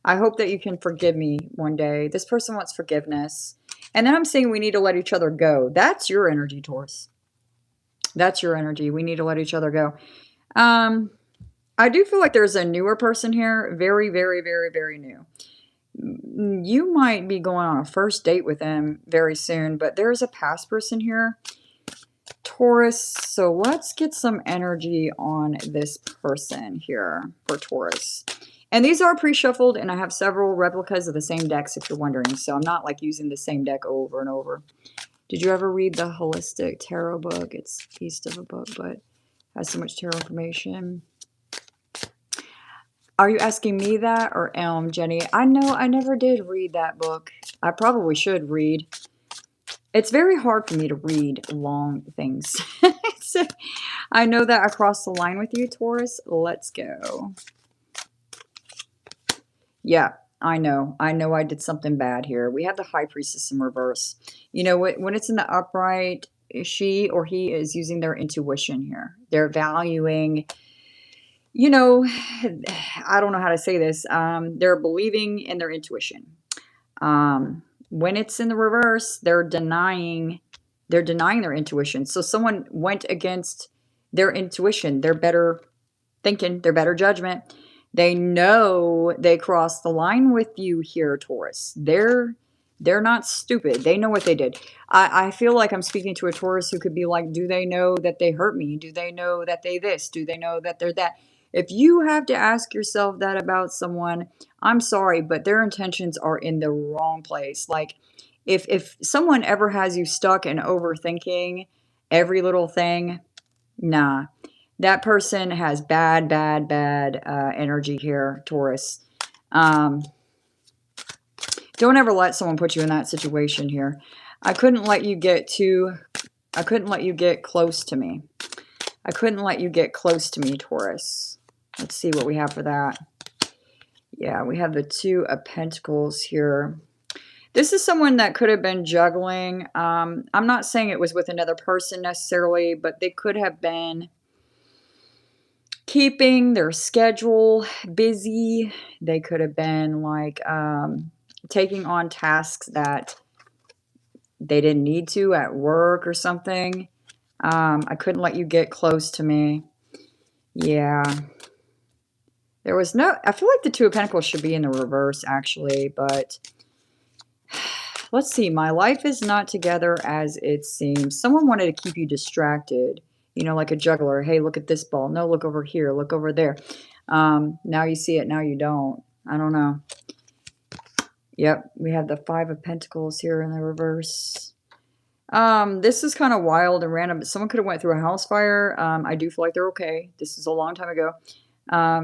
I hope that you can forgive me one day. This person wants forgiveness. And then I'm saying we need to let each other go. That's your energy, Taurus. That's your energy. We need to let each other go. I do feel like there's a newer person here. Very, very, very, very new. You might be going on a first date with them very soon, but there's a past person here, Taurus. So let's get some energy on this person here for Taurus. And these are pre-shuffled, and I have several replicas of the same decks, if you're wondering. So I'm not like using the same deck over and over. Did you ever read the Holistic Tarot book? It's a beast of a book, but has so much tarot information. Are you asking me that or Jenny? I know I never did read that book. I probably should read. It's very hard for me to read long things. So I know that I crossed the line with you, Taurus. Let's go. Yeah, I know. I know I did something bad here. We have the High Priestess in reverse. You know, when it's in the upright, she or he is using their intuition here. They're valuing, you know, I don't know how to say this. They're believing in their intuition. When it's in the reverse, they're denying their intuition. So someone went against their intuition, their better thinking, their better judgment. They know they crossed the line with you here, Taurus. They're not stupid. They know what they did. I feel like I'm speaking to a Taurus who could be like, do they know that they hurt me? Do they know that they this? Do they know that they're that? If you have to ask yourself that about someone, I'm sorry, but their intentions are in the wrong place. Like, if someone ever has you stuck in overthinking every little thing, nah. That person has bad energy here, Taurus. Don't ever let someone put you in that situation here. I couldn't let you get close to me. I couldn't let you get close to me, Taurus. Let's see what we have for that. Yeah, we have the Two of Pentacles here. This is someone that could have been juggling. I'm not saying it was with another person necessarily, but they could have been keeping their schedule busy. They could have been like taking on tasks that they didn't need to at work or something. I couldn't let you get close to me. Yeah. There was no, I feel like the Two of Pentacles should be in the reverse actually, but let's see. My life is not together as it seems. Someone wanted to keep you distracted. You know, like a juggler. Hey, look at this ball. No, look over here. Look over there. Now you see it. Now you don't. I don't know. Yep, we have the Five of Pentacles here in the reverse. This is kind of wild and random, but someone could have went through a house fire. I do feel like they're okay. This is a long time ago.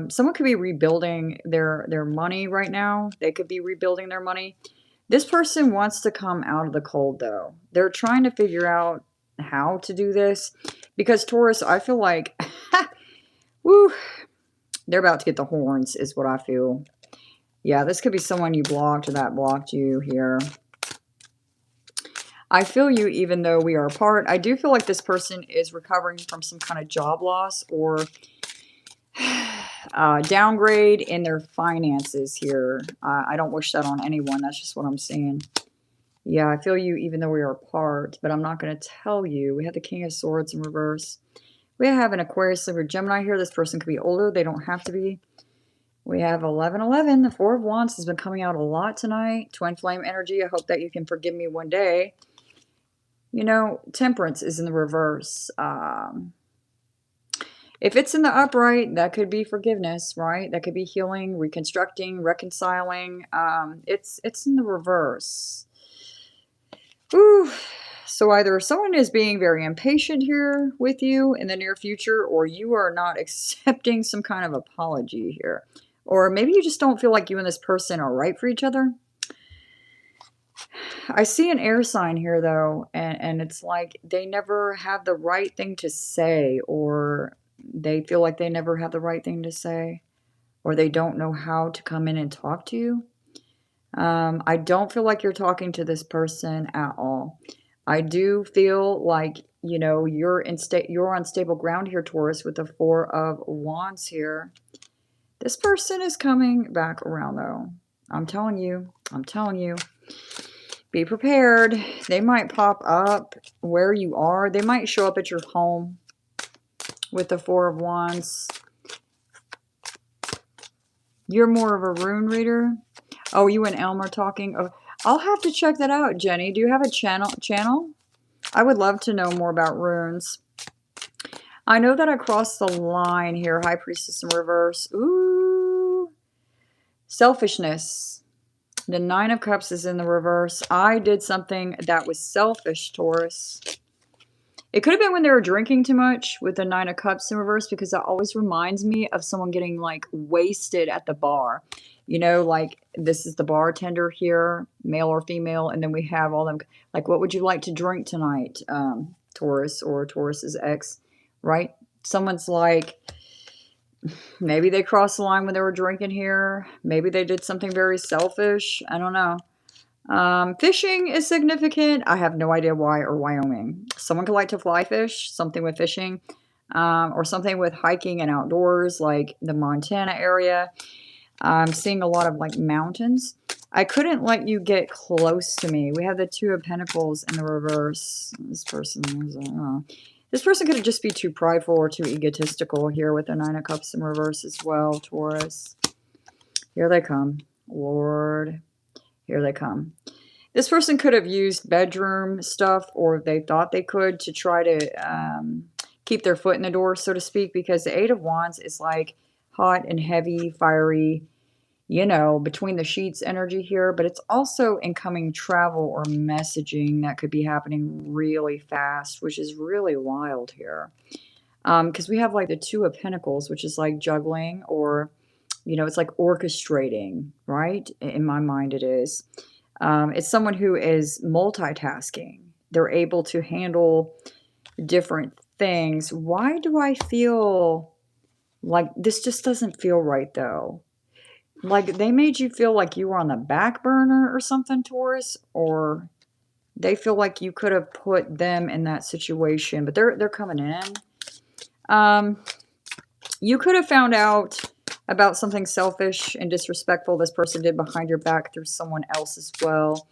Someone could be rebuilding their money right now. They could be rebuilding their money. This person wants to come out of the cold, though. They're trying to figure out how to do this because Taurus, I feel like, woo, they're about to get the horns is what I feel. Yeah, this could be someone you blocked or that blocked you here. I feel you even though we are apart. I do feel like this person is recovering from some kind of job loss or downgrade in their finances here. I don't wish that on anyone. That's just what I'm saying. Yeah, I feel you even though we are apart, but I'm not going to tell you. We have the King of Swords in reverse. We have an Aquarius, Libra, Gemini here. This person could be older. They don't have to be. We have 1111. The Four of Wands has been coming out a lot tonight. Twin flame energy. I hope that you can forgive me one day. You know, Temperance is in the reverse. If it's in the upright, that could be forgiveness, right? That could be healing, reconstructing, reconciling. It's in the reverse. Ooh. So either someone is being very impatient here with you in the near future, or you are not accepting some kind of apology here. Or maybe you just don't feel like you and this person are right for each other. I see an air sign here, though, and it's like they never have the right thing to say, or they feel like they never have the right thing to say, or they don't know how to come in and talk to you. I don't feel like you're talking to this person at all. I do feel like, you know, you're on stable ground here, Taurus, with the Four of Wands here. This person is coming back around, though. I'm telling you. Be prepared. They might pop up where you are. They might show up at your home with the Four of Wands. You're more of a rune reader. Oh, you and Elm are talking. Oh, I'll have to check that out, Jenny. Do you have a channel? I would love to know more about runes. I know that I crossed the line here. High Priestess in reverse. Ooh. Selfishness. The Nine of Cups is in the reverse. I did something that was selfish, Taurus. It could have been when they were drinking too much with the Nine of Cups in reverse, because that always reminds me of someone getting like wasted at the bar. You know, like this is the bartender here, male or female, and then we have all them, like, what would you like to drink tonight, Taurus or Taurus's ex, right? Someone's like, maybe they crossed the line when they were drinking here. Maybe they did something very selfish. I don't know. Fishing is significant. I have no idea why, or Wyoming. Someone could like to fly fish, something with fishing, or something with hiking and outdoors, like the Montana area. I'm seeing a lot of like mountains. I couldn't let you get close to me. We have the Two of Pentacles in the reverse. This person is, this person could just be too prideful or too egotistical here with the Nine of Cups in reverse as well, Taurus. Here they come. Lord, here they come. This person could have used bedroom stuff, or they thought they could, to try to keep their foot in the door, so to speak, because the Eight of Wands is like hot and heavy, fiery, you know, between the sheets energy here, but it's also incoming travel or messaging that could be happening really fast, which is really wild here. Because we have like the Two of Pentacles, which is like juggling, or, you know, it's like orchestrating, right? In my mind it is. It's someone who is multitasking. They're able to handle different things. Why do I feel like this just doesn't feel right, though? Like they made you feel like you were on the back burner or something, Taurus, or they feel like you could have put them in that situation, but they're coming in. You could have found out about something selfish and disrespectful this person did behind your back through someone else as well.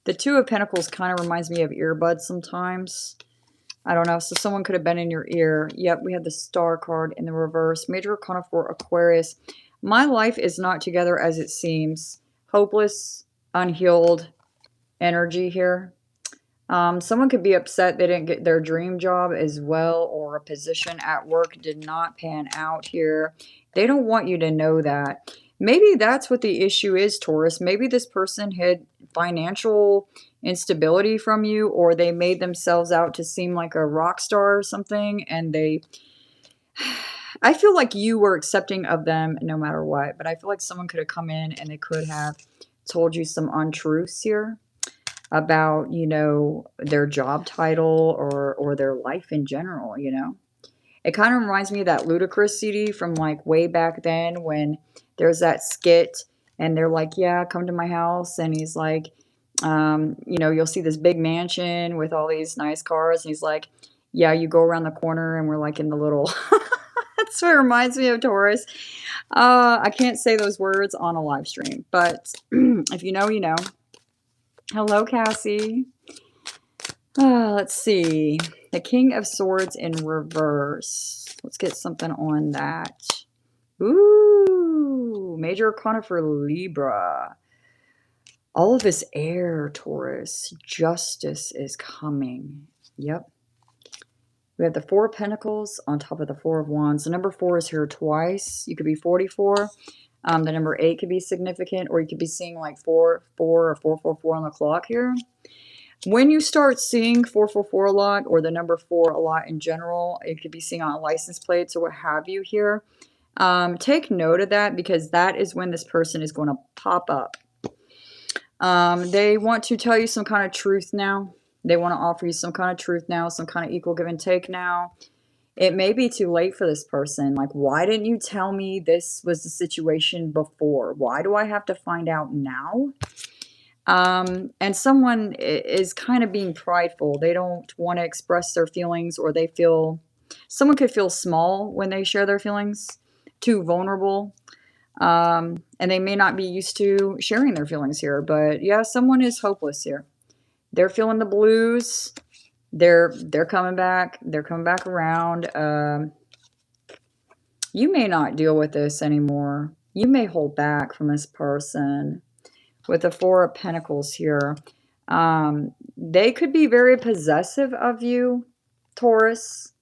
The Two of Pentacles kind of reminds me of earbuds sometimes. I don't know. So someone could have been in your ear. Yep, we had the Star card in the reverse. Major Arcana for Aquarius. My life is not together as it seems. Hopeless, unhealed energy here. Someone could be upset they didn't get their dream job as well, or a position at work did not pan out here. They don't want you to know that. maybe that's what the issue is, Taurus. Maybe this person had financial instability from you, or they made themselves out to seem like a rock star or something, and I feel like you were accepting of them no matter what, but I feel like someone could have come in and they could have told you some untruths here about, you know, their job title or their life in general, you know. It kind of reminds me of that Ludacris CD from like way back then when there's that skit and they're like, yeah, come to my house. And he's like, you know, you'll see this big mansion with all these nice cars. And he's like, yeah, you go around the corner and we're like in the little, that's what it reminds me of, Taurus. I can't say those words on a live stream, but if you know, you know. Hello, Cassie. Let's see. The King of Swords in reverse. Let's get something on that. Ooh, Major Arcana for Libra. All of this air, Taurus. Justice is coming. Yep. We have the Four of Pentacles on top of the Four of Wands. The number 4 is here twice. You could be 44. The number 8 could be significant, or you could be seeing like 4, 4, or 444 on the clock here. When you start seeing 444 a lot, or the number 4 a lot in general, it could be seen on license plates or what have you here. Take note of that, because that is when this person is going to pop up. They want to tell you some kind of truth now. They want to offer you some kind of truth now, some kind of equal give and take now. It may be too late for this person. Like, why didn't you tell me this was the situation before? Why do I have to find out now? And someone is kind of being prideful. They don't want to express their feelings, or they feel, someone could feel small when they share their feelings, too vulnerable. And they may not be used to sharing their feelings here, but yeah, someone is hopeless here. They're feeling the blues. They're coming back. They're coming back around. You may not deal with this anymore. You may hold back from this person. With the Four of Pentacles here, they could be very possessive of you, Taurus.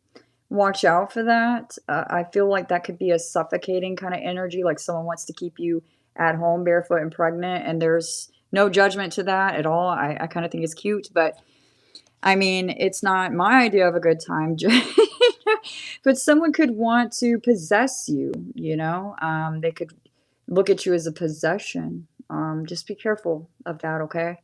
Watch out for that. I feel like that could be a suffocating kind of energy, like someone wants to keep you at home barefoot and pregnant, and there's no judgment to that at all. I kind of think it's cute, but I mean, it's not my idea of a good time. But someone could want to possess you, you know? They could look at you as a possession. Just be careful of that, okay?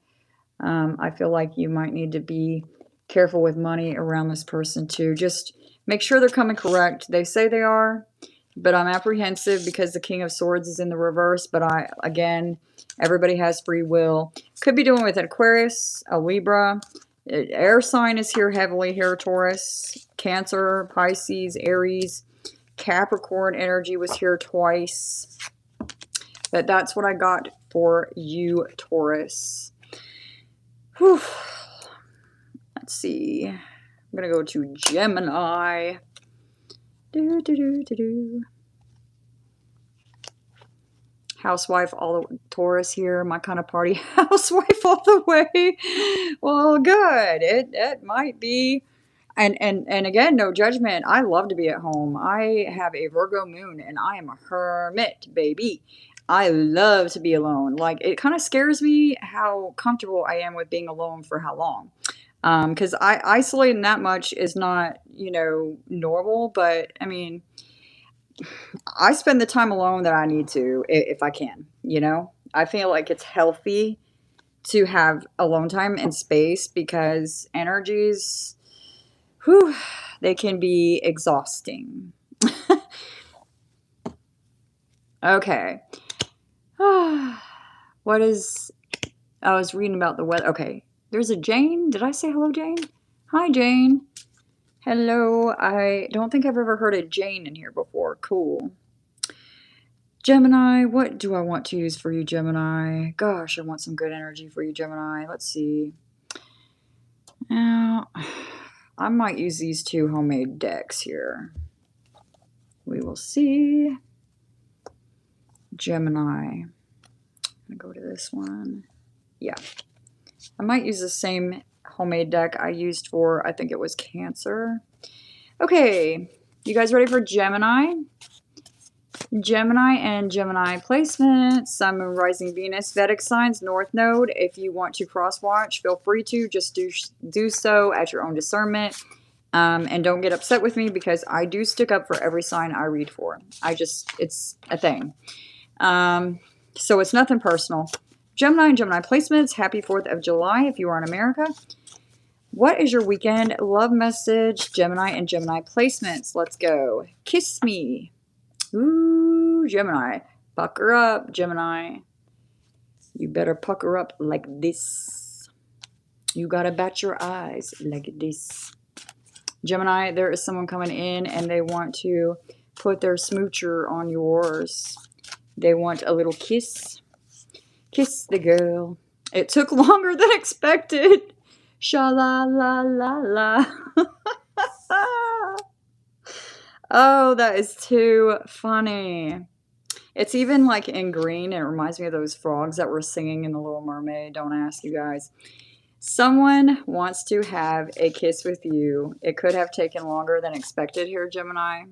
I feel like you might need to be careful with money around this person too. Just make sure they're coming correct. They say they are, but I'm apprehensive because the King of Swords is in the reverse. But again, everybody has free will. Could be dealing with an Aquarius, a Libra. Air sign is here heavily here, Taurus. Cancer, Pisces, Aries, Capricorn energy was here twice. But that's what I got for you, Taurus. Whew. Let's see. I'm going to go to Gemini. Housewife all the Taurus here. My kind of party housewife all the way. Well, good. It might be. And again, no judgment. I love to be at home. I have a Virgo moon and I am a hermit, baby. I love to be alone. Like, it kind of scares me how comfortable I am with being alone for how long. Because isolating that much is not, you know, normal. But, I mean, I spend the time alone that I need to, if I can, you know. I feel like it's healthy to have alone time and space, because energies, whew, they can be exhausting. Okay. What is, I was reading about the weather. Okay. There's a Jane. Did I say hello, Jane? Hi, Jane. Hello. I don't think I've ever heard a Jane in here before. Cool. Gemini, what do I want to use for you, Gemini? Gosh, I want some good energy for you, Gemini. Let's see. Now, I might use these two homemade decks here. We will see. Gemini. I'm going to go to this one. Yeah. I might use the same homemade deck I used for, I think it was Cancer. Okay. You guys ready for Gemini? Gemini and Gemini placement, Sun, Moon, Rising, Venus, Vedic signs, North Node. If you want to cross-watch, feel free to. Just do so at your own discernment. And don't get upset with me because I do stick up for every sign I read for. It's a thing. So it's nothing personal. Gemini and Gemini placements, happy 4th of July if you are in America. What is your weekend love message? Gemini and Gemini placements. Let's go. Kiss me. Ooh, Gemini. Pucker up, Gemini. You better pucker up like this. You gotta bat your eyes like this. Gemini, there is someone coming in and they want to put their smoocher on yours. They want a little kiss. Kiss the girl. It took longer than expected. Sha-la-la-la-la. Oh, that is too funny. It's even like in green. It reminds me of those frogs that were singing in The Little Mermaid. Don't ask, you guys. Someone wants to have a kiss with you. It could have taken longer than expected here, Gemini.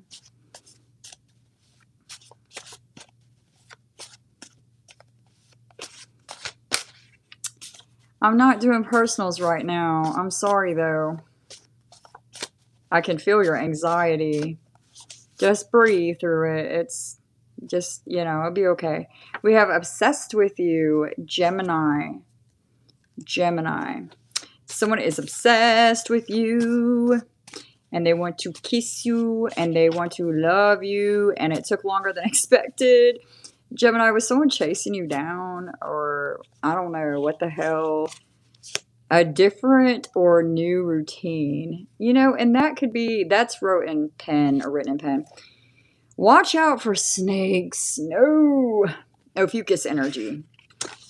I'm not doing personals right now. I'm sorry, though. I can feel your anxiety. Just breathe through it. It's just, you know, it'll be okay. We have obsessed with you, Gemini. Gemini. Someone is obsessed with you and they want to kiss you and they want to love you and it took longer than expected. Gemini, was someone chasing you down or I don't know what the hell? A different or new routine. You know, and that could be, that's wrote in pen or written in pen. Watch out for snakes. No. Ophiuchus energy.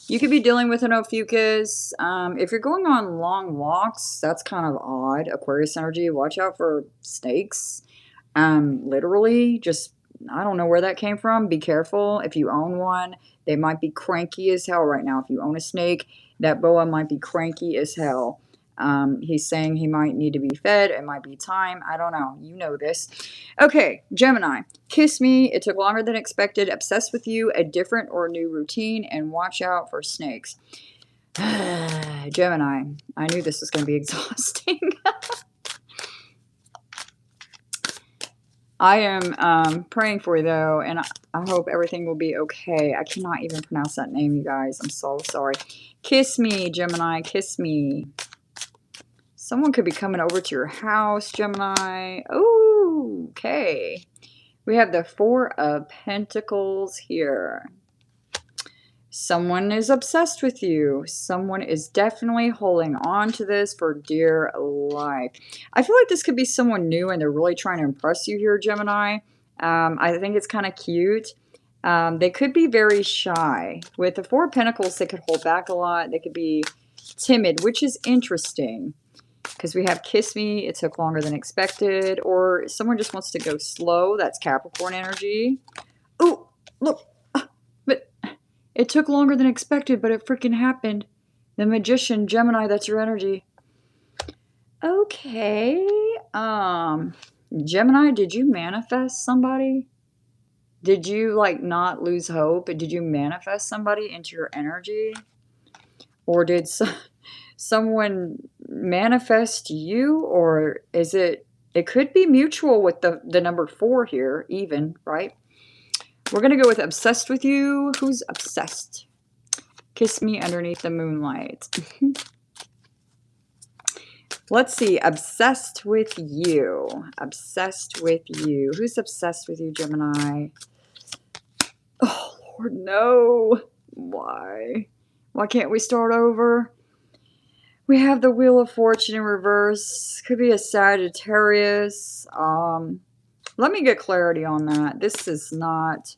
You could be dealing with an Ophiuchus. If you're going on long walks, that's kind of odd. Aquarius energy. Watch out for snakes. Literally, just, I don't know where that came from. Be careful. If you own one, they might be cranky as hell right now. If you own a snake, that boa might be cranky as hell. He's saying he might need to be fed. It might be time. I don't know. You know this. Okay, Gemini. Kiss me. It took longer than expected. Obsessed with you. A different or new routine. And watch out for snakes. Gemini. I knew this was going to be exhausting. I am praying for you, though, and I hope everything will be okay. I cannot even pronounce that name, you guys. I'm so sorry. Kiss me, Gemini. Kiss me. Someone could be coming over to your house, Gemini. Oh, okay. We have the 4 of Pentacles here. Someone is obsessed with you. Someone is definitely holding on to this for dear life. I feel like this could be someone new and they're really trying to impress you here, Gemini. I think it's kind of cute. They could be very shy. With the 4 of Pentacles, they could hold back a lot. They could be timid, which is interesting. Because we have kiss me, it took longer than expected. Or someone just wants to go slow. That's Capricorn energy. Oh, look. But it took longer than expected, but it freaking happened. The Magician, Gemini, that's your energy. Okay. Gemini, did you manifest somebody? Did you, like, not lose hope? Did you manifest somebody into your energy? Or did someone manifest you? Or is it could be mutual with the number 4 here, even, right? We're going to go with obsessed with you. Who's obsessed? Kiss me underneath the moonlight. Let's see. Obsessed with you. Obsessed with you. Who's obsessed with you, Gemini? Oh, Lord, no. Why? Why can't we start over? We have the Wheel of Fortune in reverse. Could be a Sagittarius. Let me get clarity on that. This is not...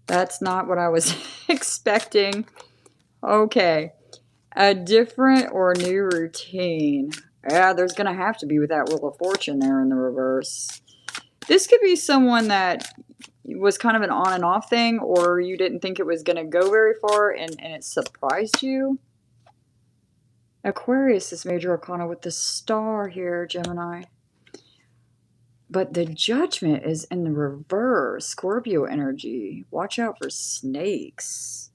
That's not what I was expecting. Okay. A different or new routine. Yeah, there's going to have to be with that Wheel of Fortune there in the reverse. This could be someone that was kind of an on and off thing, or you didn't think it was going to go very far and it surprised you. Aquarius is major arcana with the star here, Gemini. But the Judgment is in the reverse. Scorpio energy. Watch out for snakes.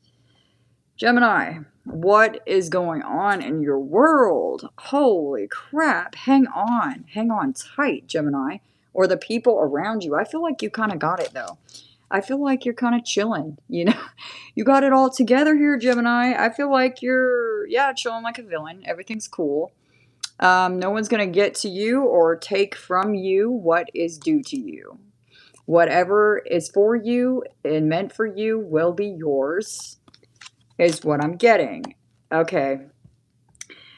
Gemini, what is going on in your world? Holy crap. Hang on. Hang on tight, Gemini. Or the people around you. I feel like you kind of got it, though. I feel like you're kind of chilling, you know? You got it all together here, Gemini. I feel like you're, yeah, chilling like a villain. Everything's cool. No one's going to get to you or take from you what is due to you. Whatever is for you and meant for you will be yours, is what I'm getting. Okay.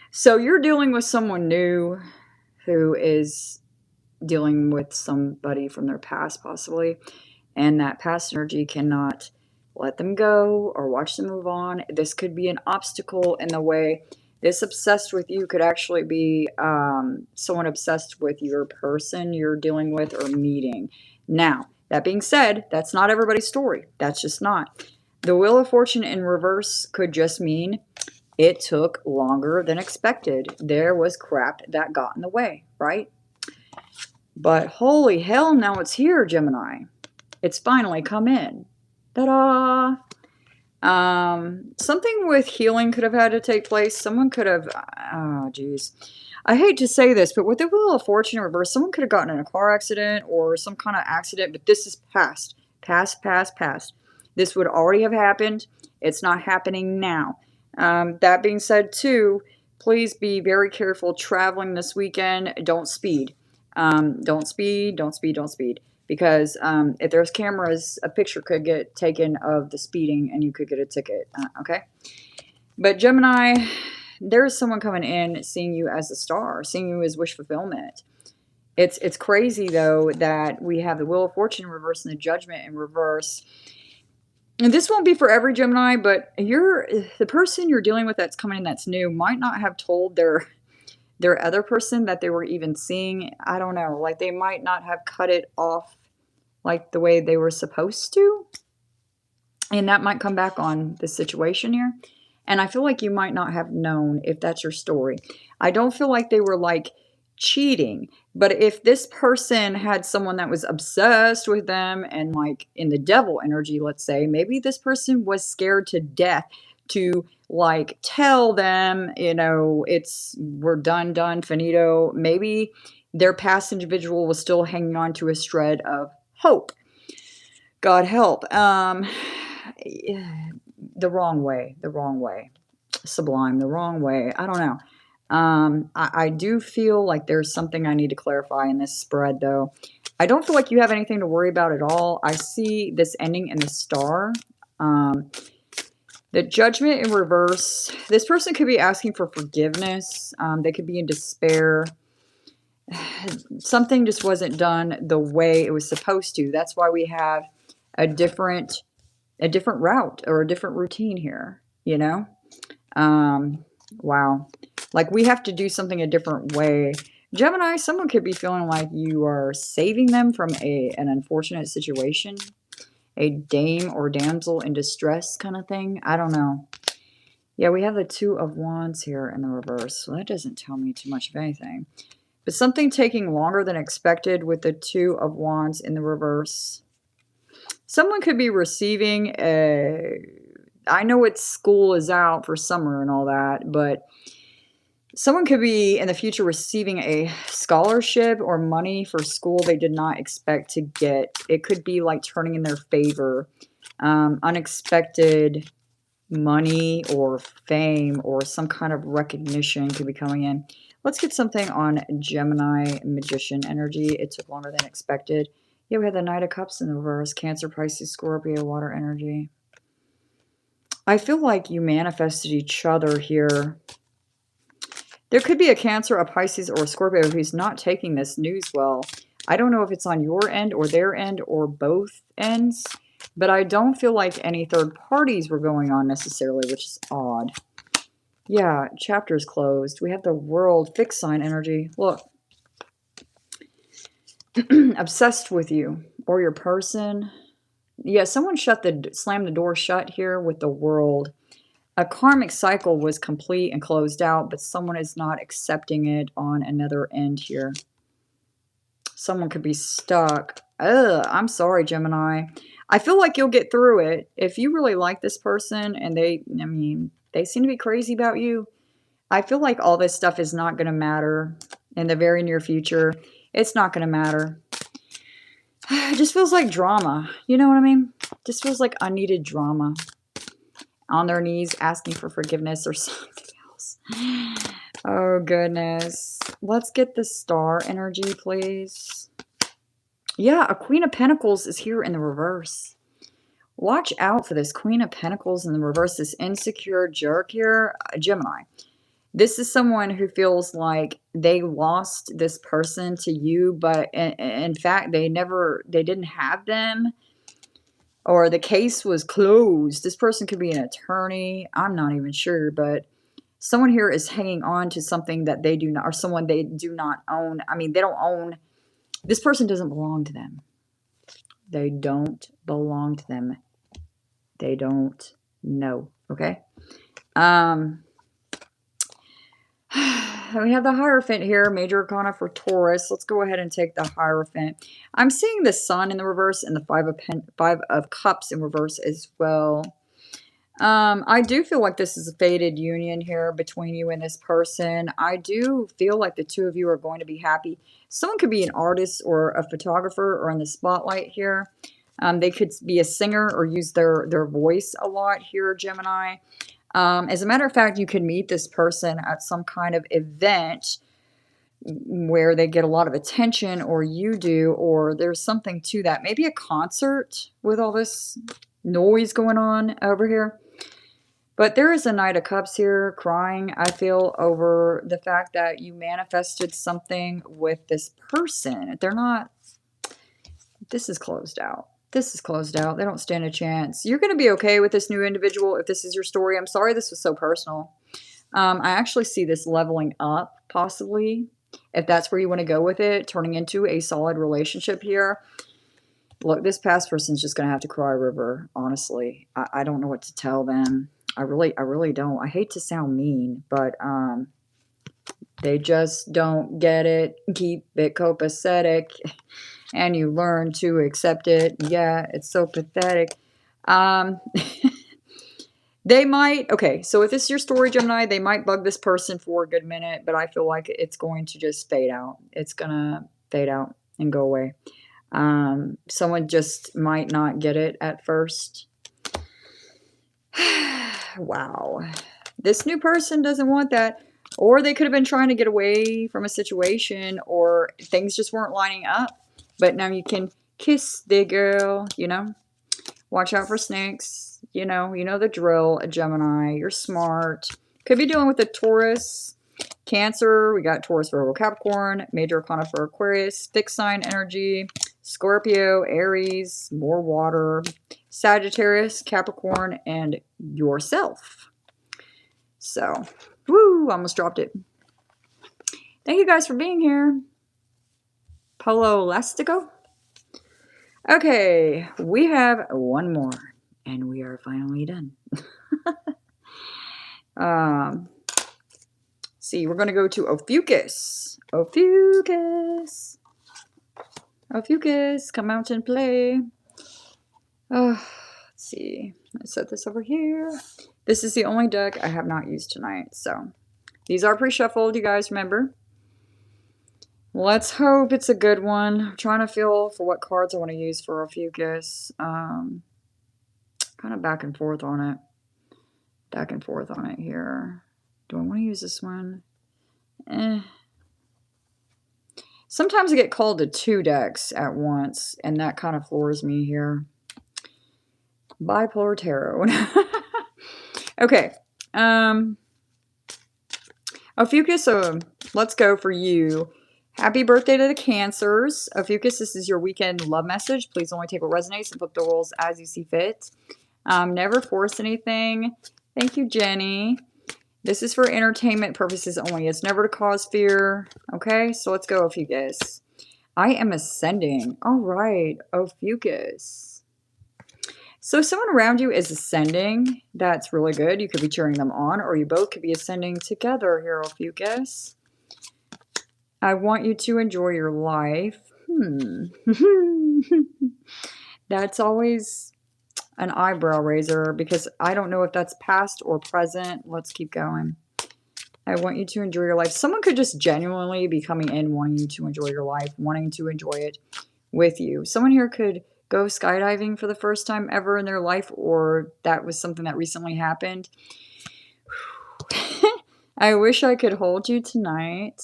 So you're dealing with someone new who is dealing with somebody from their past, possibly. And that past energy cannot let them go or watch them move on. This could be an obstacle in the way. This obsessed with you could actually be someone obsessed with your person you're dealing with or meeting. Now, that being said, that's not everybody's story. That's just not. The Wheel of Fortune in reverse could just mean it took longer than expected. There was crap that got in the way, right? But holy hell, now it's here, Gemini. It's finally come in. Ta-da! Something with healing could have had to take place. Someone could have, oh geez. I hate to say this, but with the Wheel of Fortune in reverse, someone could have gotten in a car accident or some kind of accident, but this is past. Past. This would already have happened. It's not happening now. That being said, too, please be very careful traveling this weekend. Don't speed. Don't speed. Because if there's cameras, a picture could get taken of the speeding and you could get a ticket. Okay? But Gemini, there's someone coming in seeing you as a star, seeing you as wish fulfillment. It's crazy, though, that we have the Wheel of Fortune in reverse and the Judgment in reverse. And this won't be for every Gemini, but the person you're dealing with that's coming in that's new might not have told their other person that they were even seeing. I don't know. Like, they might not have cut it off like the way they were supposed to. And that might come back on the situation here. And I feel like you might not have known if that's your story. I don't feel like they were like cheating. But if this person had someone that was obsessed with them and like in the devil energy, let's say, maybe this person was scared to death to like tell them, you know, we're done, finito. Maybe their past individual was still hanging on to a shred of hope. God help. The wrong way. Sublime, the wrong way. I don't know. I do feel like there's something I need to clarify in this spread, though. I don't feel like you have anything to worry about at all. I see this ending in the star. The Judgment in reverse. This person could be asking for forgiveness. They could be in despair. Something just wasn't done the way it was supposed to. That's why we have a different route or a different routine here, you know? Wow. Like, we have to do something a different way. Gemini, someone could be feeling like you are saving them from an unfortunate situation. A dame or damsel in distress kind of thing. I don't know. Yeah, we have the Two of Wands here in the reverse. So that doesn't tell me too much of anything. But something taking longer than expected with the Two of Wands in the reverse. Someone could be receiving I know school is out for summer and all that, but someone could be in the future receiving a scholarship or money for school they did not expect to get. It could be like turning in their favor. Unexpected money or fame or some kind of recognition could be coming in. Let's get something on Gemini Magician energy. It took longer than expected. Yeah, we had the Knight of Cups in the reverse. Cancer, Pisces, Scorpio, water energy. I feel like you manifested each other here. There could be a Cancer, a Pisces, or a Scorpio who's not taking this news well. I don't know if it's on your end or their end or both ends, but I don't feel like any third parties were going on necessarily, which is odd. Yeah, chapter's closed. We have the World, fixed sign energy. Look. Obsessed with you or your person. Yeah, someone slammed the door shut here with the World. A karmic cycle was complete and closed out, but someone is not accepting it on another end here. Someone could be stuck. Ugh, I'm sorry, Gemini. I feel like you'll get through it. If you really like this person and they seem to be crazy about you, I feel like all this stuff is not going to matter in the very near future. It's not going to matter. It just feels like drama. You know what I mean? Just feels like unneeded drama. On their knees asking for forgiveness or something else. Oh, goodness. Let's get the star energy, please. Yeah, a Queen of Pentacles is here in the reverse. Watch out for this Queen of Pentacles in the reverse, this insecure jerk here. Gemini. This is someone who feels like they lost this person to you, but in fact, they didn't have them, or the case was closed. This person could be an attorney. I'm not even sure, but someone here is hanging on to something that they do not, or someone they do not own. I mean, they don't own. This person doesn't belong to them. They don't belong to them. They don't know. Okay. We have the Hierophant here, Major Arcana for Taurus. Let's go ahead and take the Hierophant. I'm seeing the Sun in the reverse and the Five of Cups in reverse as well. I do feel like this is a fated union here between you and this person. I do feel like the two of you are going to be happy. Someone could be an artist or a photographer or in the spotlight here. They could be a singer or use their voice a lot here, Gemini. As a matter of fact, you could meet this person at some kind of event where they get a lot of attention, or you do, or there's something to that. Maybe a concert with all this noise going on over here. But there is a Knight of Cups here crying, I feel, over the fact that you manifested something with this person. They're not, this is closed out. This is closed out. They don't stand a chance. You're going to be okay with this new individual if this is your story. I'm sorry this was so personal. I actually see this leveling up, possibly, if that's where you want to go with it, turning into a solid relationship here. Look, this past person's just going to have to cry a river, honestly. I don't know what to tell them. I really don't. I hate to sound mean, but they just don't get it. Keep it copacetic. And you learn to accept it. Yeah, it's so pathetic. They might, okay, so if this is your story, Gemini, they might bug this person for a good minute, but I feel like it's going to just fade out. It's going to fade out and go away. Someone just might not get it at first. Wow. This new person doesn't want that. Or they could have been trying to get away from a situation, or things just weren't lining up. But now you can kiss the girl, you know. Watch out for snakes. You know the drill, a Gemini. You're smart. Could be dealing with a Taurus, Cancer. We got Taurus, Virgo, Capricorn. Major Arcana for Aquarius. Fixed sign energy. Scorpio, Aries, more water. Sagittarius, Capricorn, and yourself. So, woo, almost dropped it. Thank you guys for being here. Polo Elastico. Okay, we have one more, and we are finally done. See, we're going to go to Ophiuchus. Ophiuchus. Ophiuchus, come out and play. Let's see. Let's set this over here. This is the only deck I have not used tonight, so these are pre-shuffled, you guys remember. Let's hope it's a good one. I'm trying to feel for what cards I want to use for Ophiuchus. Kind of back and forth on it. Back and forth on it here. Do I want to use this one? Sometimes I get called to two decks at once, and that kind of floors me here. Bipolar Tarot. Okay. Ophiuchus, let's go for you. Happy birthday to the Cancers. Ophiuchus, this is your weekend love message. Please only take what resonates and flip the rules as you see fit. Never force anything. Thank you, Jenny. This is for entertainment purposes only. It's never to cause fear. Okay, so let's go, Ophiuchus. I am ascending. All right, Ophiuchus. So someone around you is ascending. That's really good. You could be cheering them on, or you both could be ascending together here, Ophiuchus. I want you to enjoy your life. That's always an eyebrow raiser because I don't know if that's past or present. Let's keep going. I want you to enjoy your life. Someone could just genuinely be coming in wanting you to enjoy your life, wanting to enjoy it with you. Someone here could go skydiving for the first time ever in their life, or that was something that recently happened. I wish I could hold you tonight.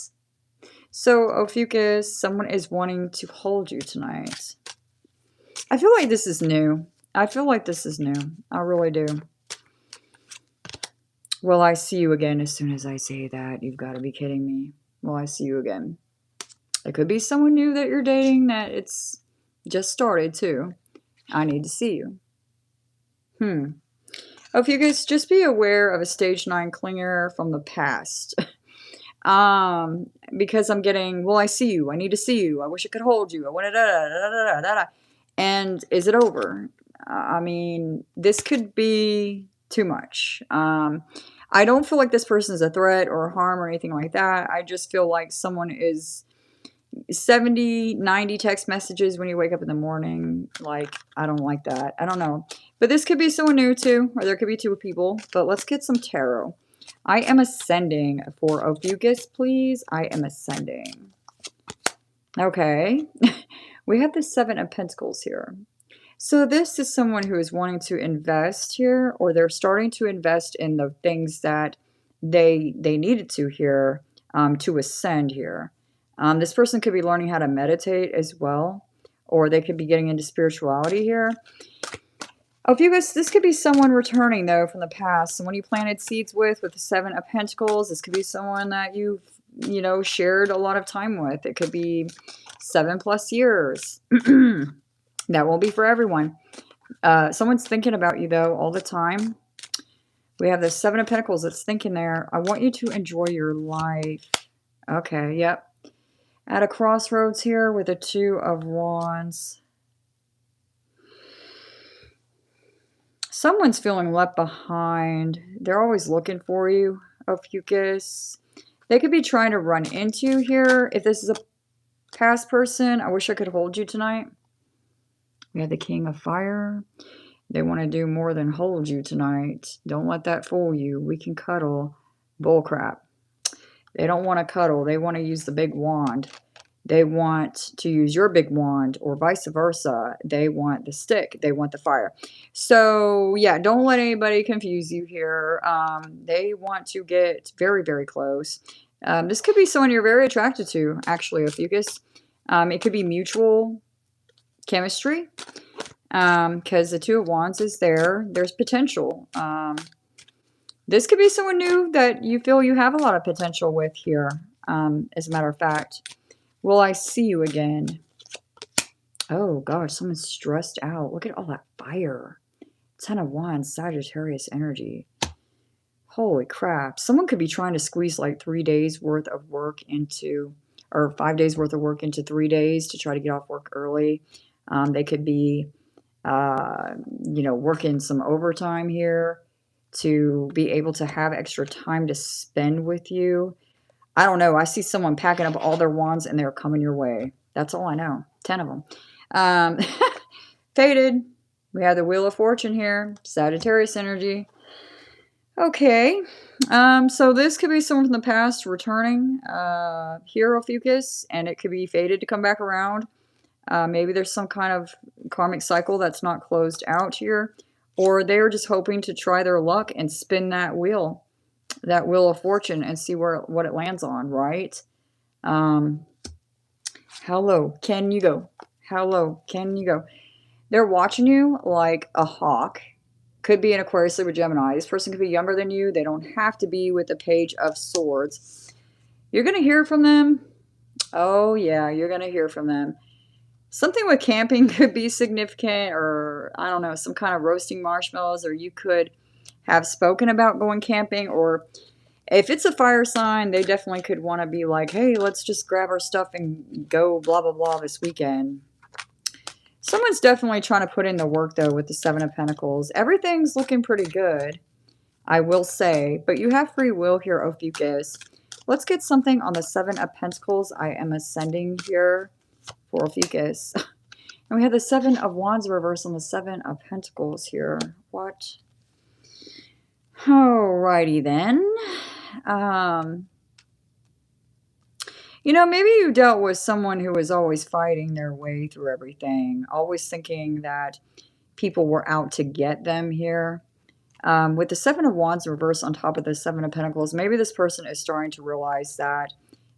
So, Ophiuchus, someone is wanting to hold you tonight. I feel like this is new. I feel like this is new. I really do. Will I see you again as soon as I say that? You've got to be kidding me. Will I see you again? It could be someone new that you're dating that it's just started too. I need to see you. Ophiuchus, just be aware of a stage 9 clinger from the past. Because I'm getting, well, I see you. I need to see you. I wish I could hold you. I want to And is it over? I mean, this could be too much. I don't feel like this person is a threat or harm or anything like that. I just feel like someone is 70, 90 text messages when you wake up in the morning. Like, I don't like that. I don't know. But this could be someone new too, or there could be two people. But let's get some tarot. I am ascending for Ophiuchus, please. I am ascending. Okay. We have the 7 of Pentacles here. So this is someone who is wanting to invest here, or they're starting to invest in the things that they needed to here to ascend here. This person could be learning how to meditate as well, or they could be getting into spirituality here. Ophiuchus, this could be someone returning, though, from the past. Someone you planted seeds with the 7 of Pentacles. This could be someone that you've, shared a lot of time with. It could be 7+ years. That won't be for everyone. Someone's thinking about you, though, all the time. We have the 7 of Pentacles that's thinking there. I want you to enjoy your life. Okay, yep. At a crossroads here with the 2 of Wands. Someone's feeling left behind. They're always looking for you, Ophiuchus. They could be trying to run into you here. If this is a past person, I wish I could hold you tonight. We have the King of Fire. They want to do more than hold you tonight. Don't let that fool you. We can cuddle. Bullcrap. They don't want to cuddle. They want to use the big wand. They want to use your big wand, or vice versa. They want the stick. They want the fire. So, yeah, don't let anybody confuse you here. They want to get very, very close. This could be someone you're very attracted to, actually, Ophiuchus. It could be mutual chemistry, because the 2 of Wands is there. There's potential. This could be someone new that you feel you have a lot of potential with here, as a matter of fact. Will I see you again? Oh, gosh, someone's stressed out. Look at all that fire. 10 of Wands, Sagittarius energy. Holy crap. Someone could be trying to squeeze like 3 days worth of work into, or 5 days worth of work into 3 days to try to get off work early. They could be, working some overtime here to be able to have extra time to spend with you. I don't know. I see someone packing up all their wands and they're coming your way. That's all I know. 10 of them. Fated. We have the Wheel of Fortune here. Sagittarius energy. Okay. So this could be someone from the past returning here, Ophiuchus, and it could be fated to come back around. Maybe there's some kind of karmic cycle that's not closed out here, or they're just hoping to try their luck and spin that wheel of fortune and see what it lands on, right? How low can you go? How low can you go? They're watching you like a hawk. Could be an Aquarius, Libra, Gemini. This person could be younger than you. They don't have to be with the Page of Swords. You're going to hear from them. Oh, yeah, you're going to hear from them. Something with camping could be significant, or, I don't know, some kind of roasting marshmallows, or you could have spoken about going camping, or if it's a fire sign, they definitely could want to be like, hey, let's just grab our stuff and go blah, blah, blah this weekend. Someone's definitely trying to put in the work, though, with the 7 of Pentacles. Everything's looking pretty good, I will say, but you have free will here, Ophiuchus. Let's get something on the 7 of Pentacles. I am ascending here. for Ophiuchus. And we have the Seven of Wands reverse on the Seven of Pentacles here. What? Alrighty then. You know, maybe you dealt with someone who was always fighting their way through everything, always thinking that people were out to get them here. With the Seven of Wands reverse on top of the Seven of Pentacles, maybe this person is starting to realize that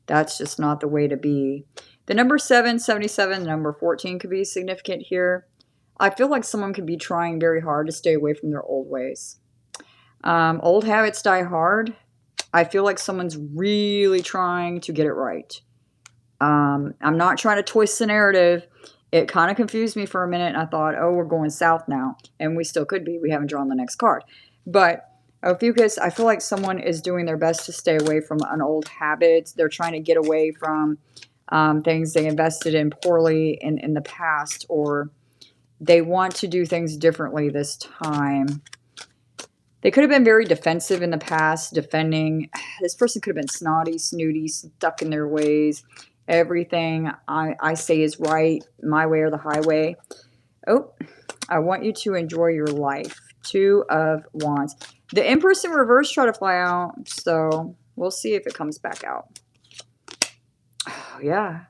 that's just not the way to be. The number 7, 77, the number 14 could be significant here. I feel like someone could be trying very hard to stay away from their old ways. Old habits die hard. I feel like someone's really trying to get it right. I'm not trying to twist the narrative. It kind of confused me for a minute, and I thought, oh, we're going south now. And we still could be. We haven't drawn the next card. But Ophiuchus, I feel like someone is doing their best to stay away from an old habit. They're trying to get away from things they invested in poorly in the past, or they want to do things differently this time. They could have been very defensive in the past, defending. This person could have been snotty, snooty, stuck in their ways. Everything I say is right, my way or the highway. Oh, I want you to enjoy your life. Two of Wands. The Empress in reverse tried to fly out, so we'll see if it comes back out. Oh, yeah,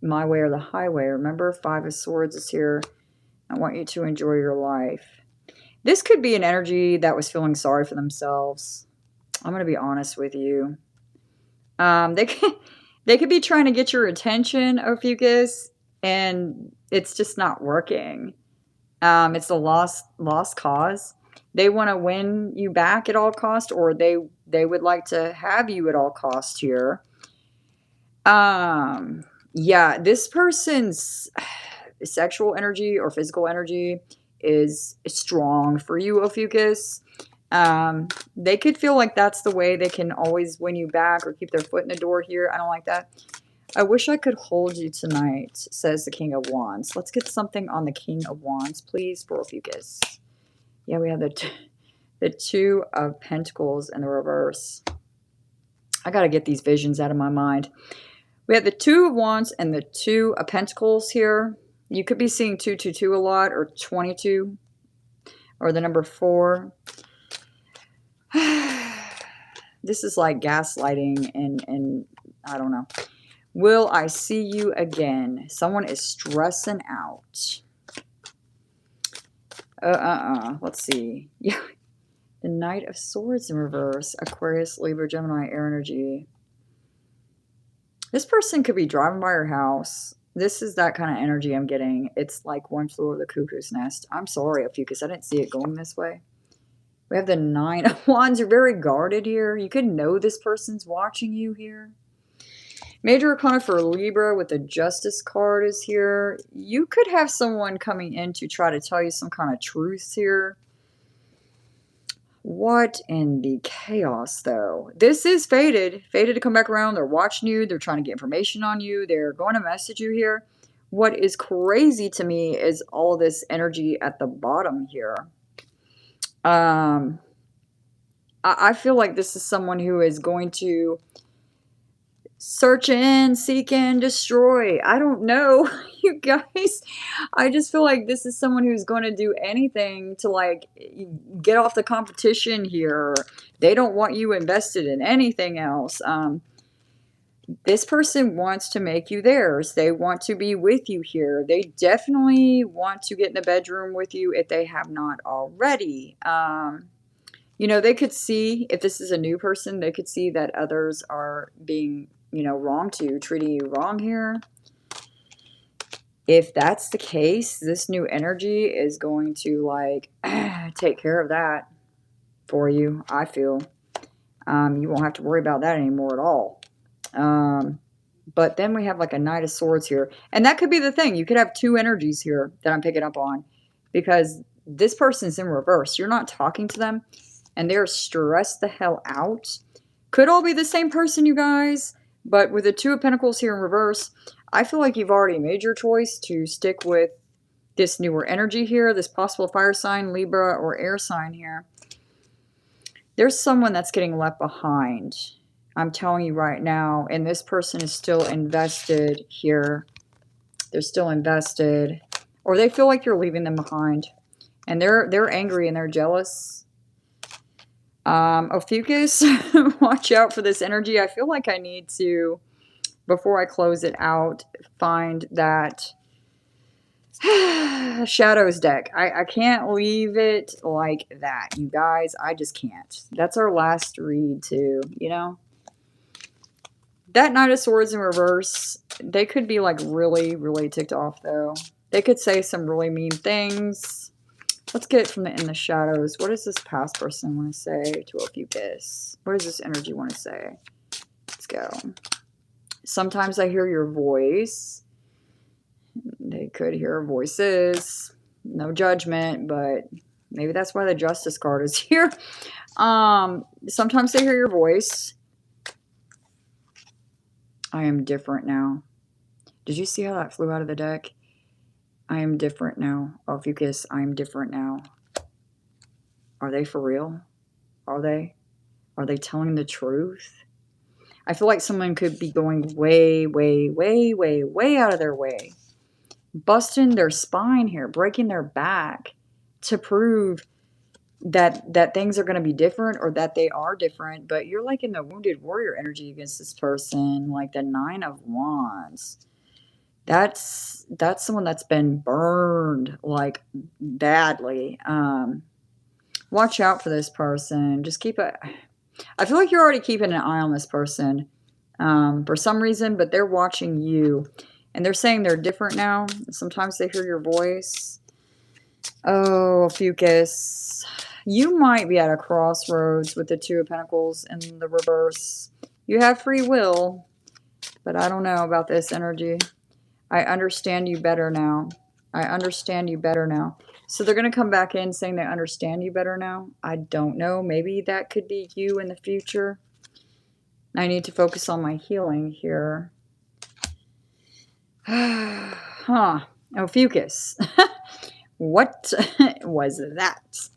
my way or the highway. Remember, Five of Swords is here. I want you to enjoy your life. This could be an energy that was feeling sorry for themselves. I'm going to be honest with you. They could be trying to get your attention, Ophiuchus, and it's just not working. It's a lost cause. They want to win you back at all cost, or they would like to have you at all cost here. Yeah, this person's sexual energy or physical energy is strong for you, Ophiuchus. They could feel like that's the way they can always win you back or keep their foot in the door here. I don't like that. I wish I could hold you tonight, says the King of Wands. Let's get something on the King of Wands, please, for Ophiuchus. Yeah, we have the Two of Pentacles in the reverse. I got to get these visions out of my mind. We have the Two of Wands and the Two of Pentacles here. You could be seeing 222 a lot, or 22, or the number 4. This is like gaslighting and I don't know. Will I see you again? Someone is stressing out. Let's see. Yeah. The Knight of Swords in reverse. Aquarius, Libra, Gemini, air energy. This person could be driving by your house. This is that kind of energy I'm getting. It's like One Flew Over the Cuckoo's Nest. I'm sorry, Ophiuchus. I didn't see it going this way. We have the Nine of Wands. You're very guarded here. You could know this person's watching you here. Major Arcana for Libra with the Justice card is here. You could have someone coming in to try to tell you some kind of truth here. What in the chaos, though? This is fated. Fated to come back around. They're watching you. They're trying to get information on you. They're going to message you here. What is crazy to me is all this energy at the bottom here. I feel like this is someone who is going to search in, seek in, destroy. I don't know, you guys. I just feel like this is someone who's going to do anything to like get off the competition here. They don't want you invested in anything else. This person wants to make you theirs. They want to be with you here. They definitely want to get in the bedroom with you if they have not already. You know, they could see, if this is a new person, they could see that others are being, you know, wrong to you, treating you wrong here. If that's the case, this new energy is going to like take care of that for you, I feel. You won't have to worry about that anymore at all. But then we have like a Knight of Swords here. And that could be the thing. You could have two energies here that I'm picking up on. Because this person's in reverse. You're not talking to them. And they're stressed the hell out. Could all be the same person, you guys. But with the Two of Pentacles here in reverse, I feel like you've already made your choice to stick with this newer energy here. This possible fire sign, Libra, or air sign here. There's someone that's getting left behind. I'm telling you right now. And this person is still invested here They're still invested, or they feel like you're leaving them behind, and they're angry and they're jealous. Ophiuchus, watch out for this energy. I feel like I need to, before I close it out, find that Shadows deck. I can't leave it like that, you guys. I just can't. That's our last read too, you know? That Knight of Swords in reverse, they could be like really, really ticked off though. They could say some really mean things. Let's get it from in the shadows. What does this past person want to say to Ophiuchus? What does this energy want to say? Let's go. Sometimes I hear your voice. They could hear voices. No judgment, but maybe that's why the Justice card is here. Sometimes they hear your voice. I am different now. Did you see how that flew out of the deck? I am different now. Ophiuchus, I am different now. Are they for real? Are they? Are they telling the truth? I feel like someone could be going way, way, way, way, way out of their way. Busting their spine here, breaking their back to prove that things are going to be different, or that they are different. But you're like in the wounded warrior energy against this person, like the 9 of Wands. That's someone that's been burned like badly. Watch out for this person. Just keep a, I feel like you're already keeping an eye on this person for some reason, but they're watching you, and they're saying they're different now. Sometimes they hear your voice. Oh, Ophiuchus, you might be at a crossroads with the 2 of Pentacles in the reverse. You have free will, but I don't know about this energy. I understand you better now. I understand you better now. So they're going to come back in saying they understand you better now. I don't know. Maybe that could be you in the future. I need to focus on my healing here. Huh. Ophiuchus. What was that?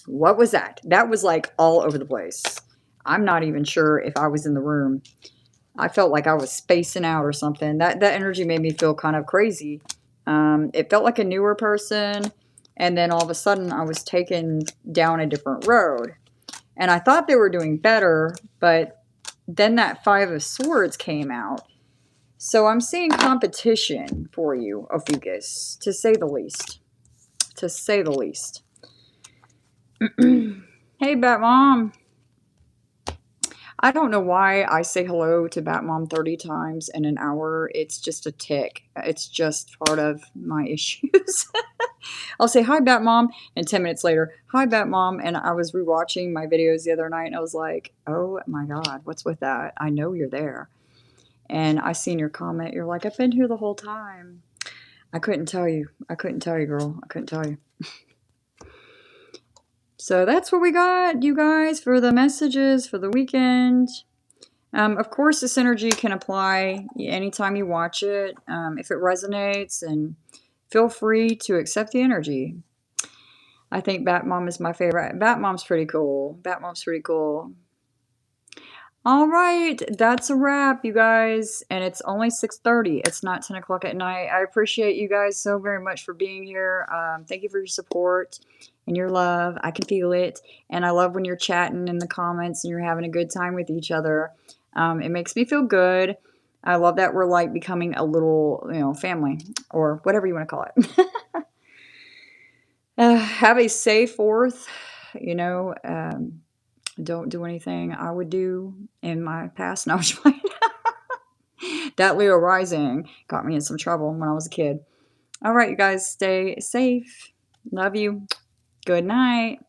What was that? That was like all over the place. I'm not even sure if I was in the room. I felt like I was spacing out or something. That energy made me feel kind of crazy. It felt like a newer person, and then all of a sudden I was taken down a different road. And I thought they were doing better, but then that 5 of Swords came out. So I'm seeing competition for you, Ophiuchus, to say the least. To say the least. Hey, Batmom. I don't know why I say hello to Batmom 30 times in an hour. It's just a tick. It's just part of my issues. I'll say, hi, Batmom, and 10 minutes later, hi, Batmom. And I was rewatching my videos the other night, and I was like, oh, my God, what's with that? I know you're there. And I seen your comment. You're like, I've been here the whole time. I couldn't tell you. I couldn't tell you, girl. I couldn't tell you. So that's what we got, you guys, for the messages for the weekend. Of course, this energy can apply anytime you watch it. If it resonates, and feel free to accept the energy. I think Batmom is my favorite. Batmom's pretty cool. Batmom's pretty cool. All right, that's a wrap, you guys. And it's only 6:30. It's not 10 o'clock at night. I appreciate you guys so very much for being here. Thank you for your support and your love. I can feel it. And I love when you're chatting in the comments and you're having a good time with each other. It makes me feel good. I love that we're like becoming a little, you know, family, or whatever you want to call it. Have a safe 4th, you know. Don't do anything I would do in my past. No, that Leo rising got me in some trouble when I was a kid. All right, you guys, stay safe. Love you. Good night.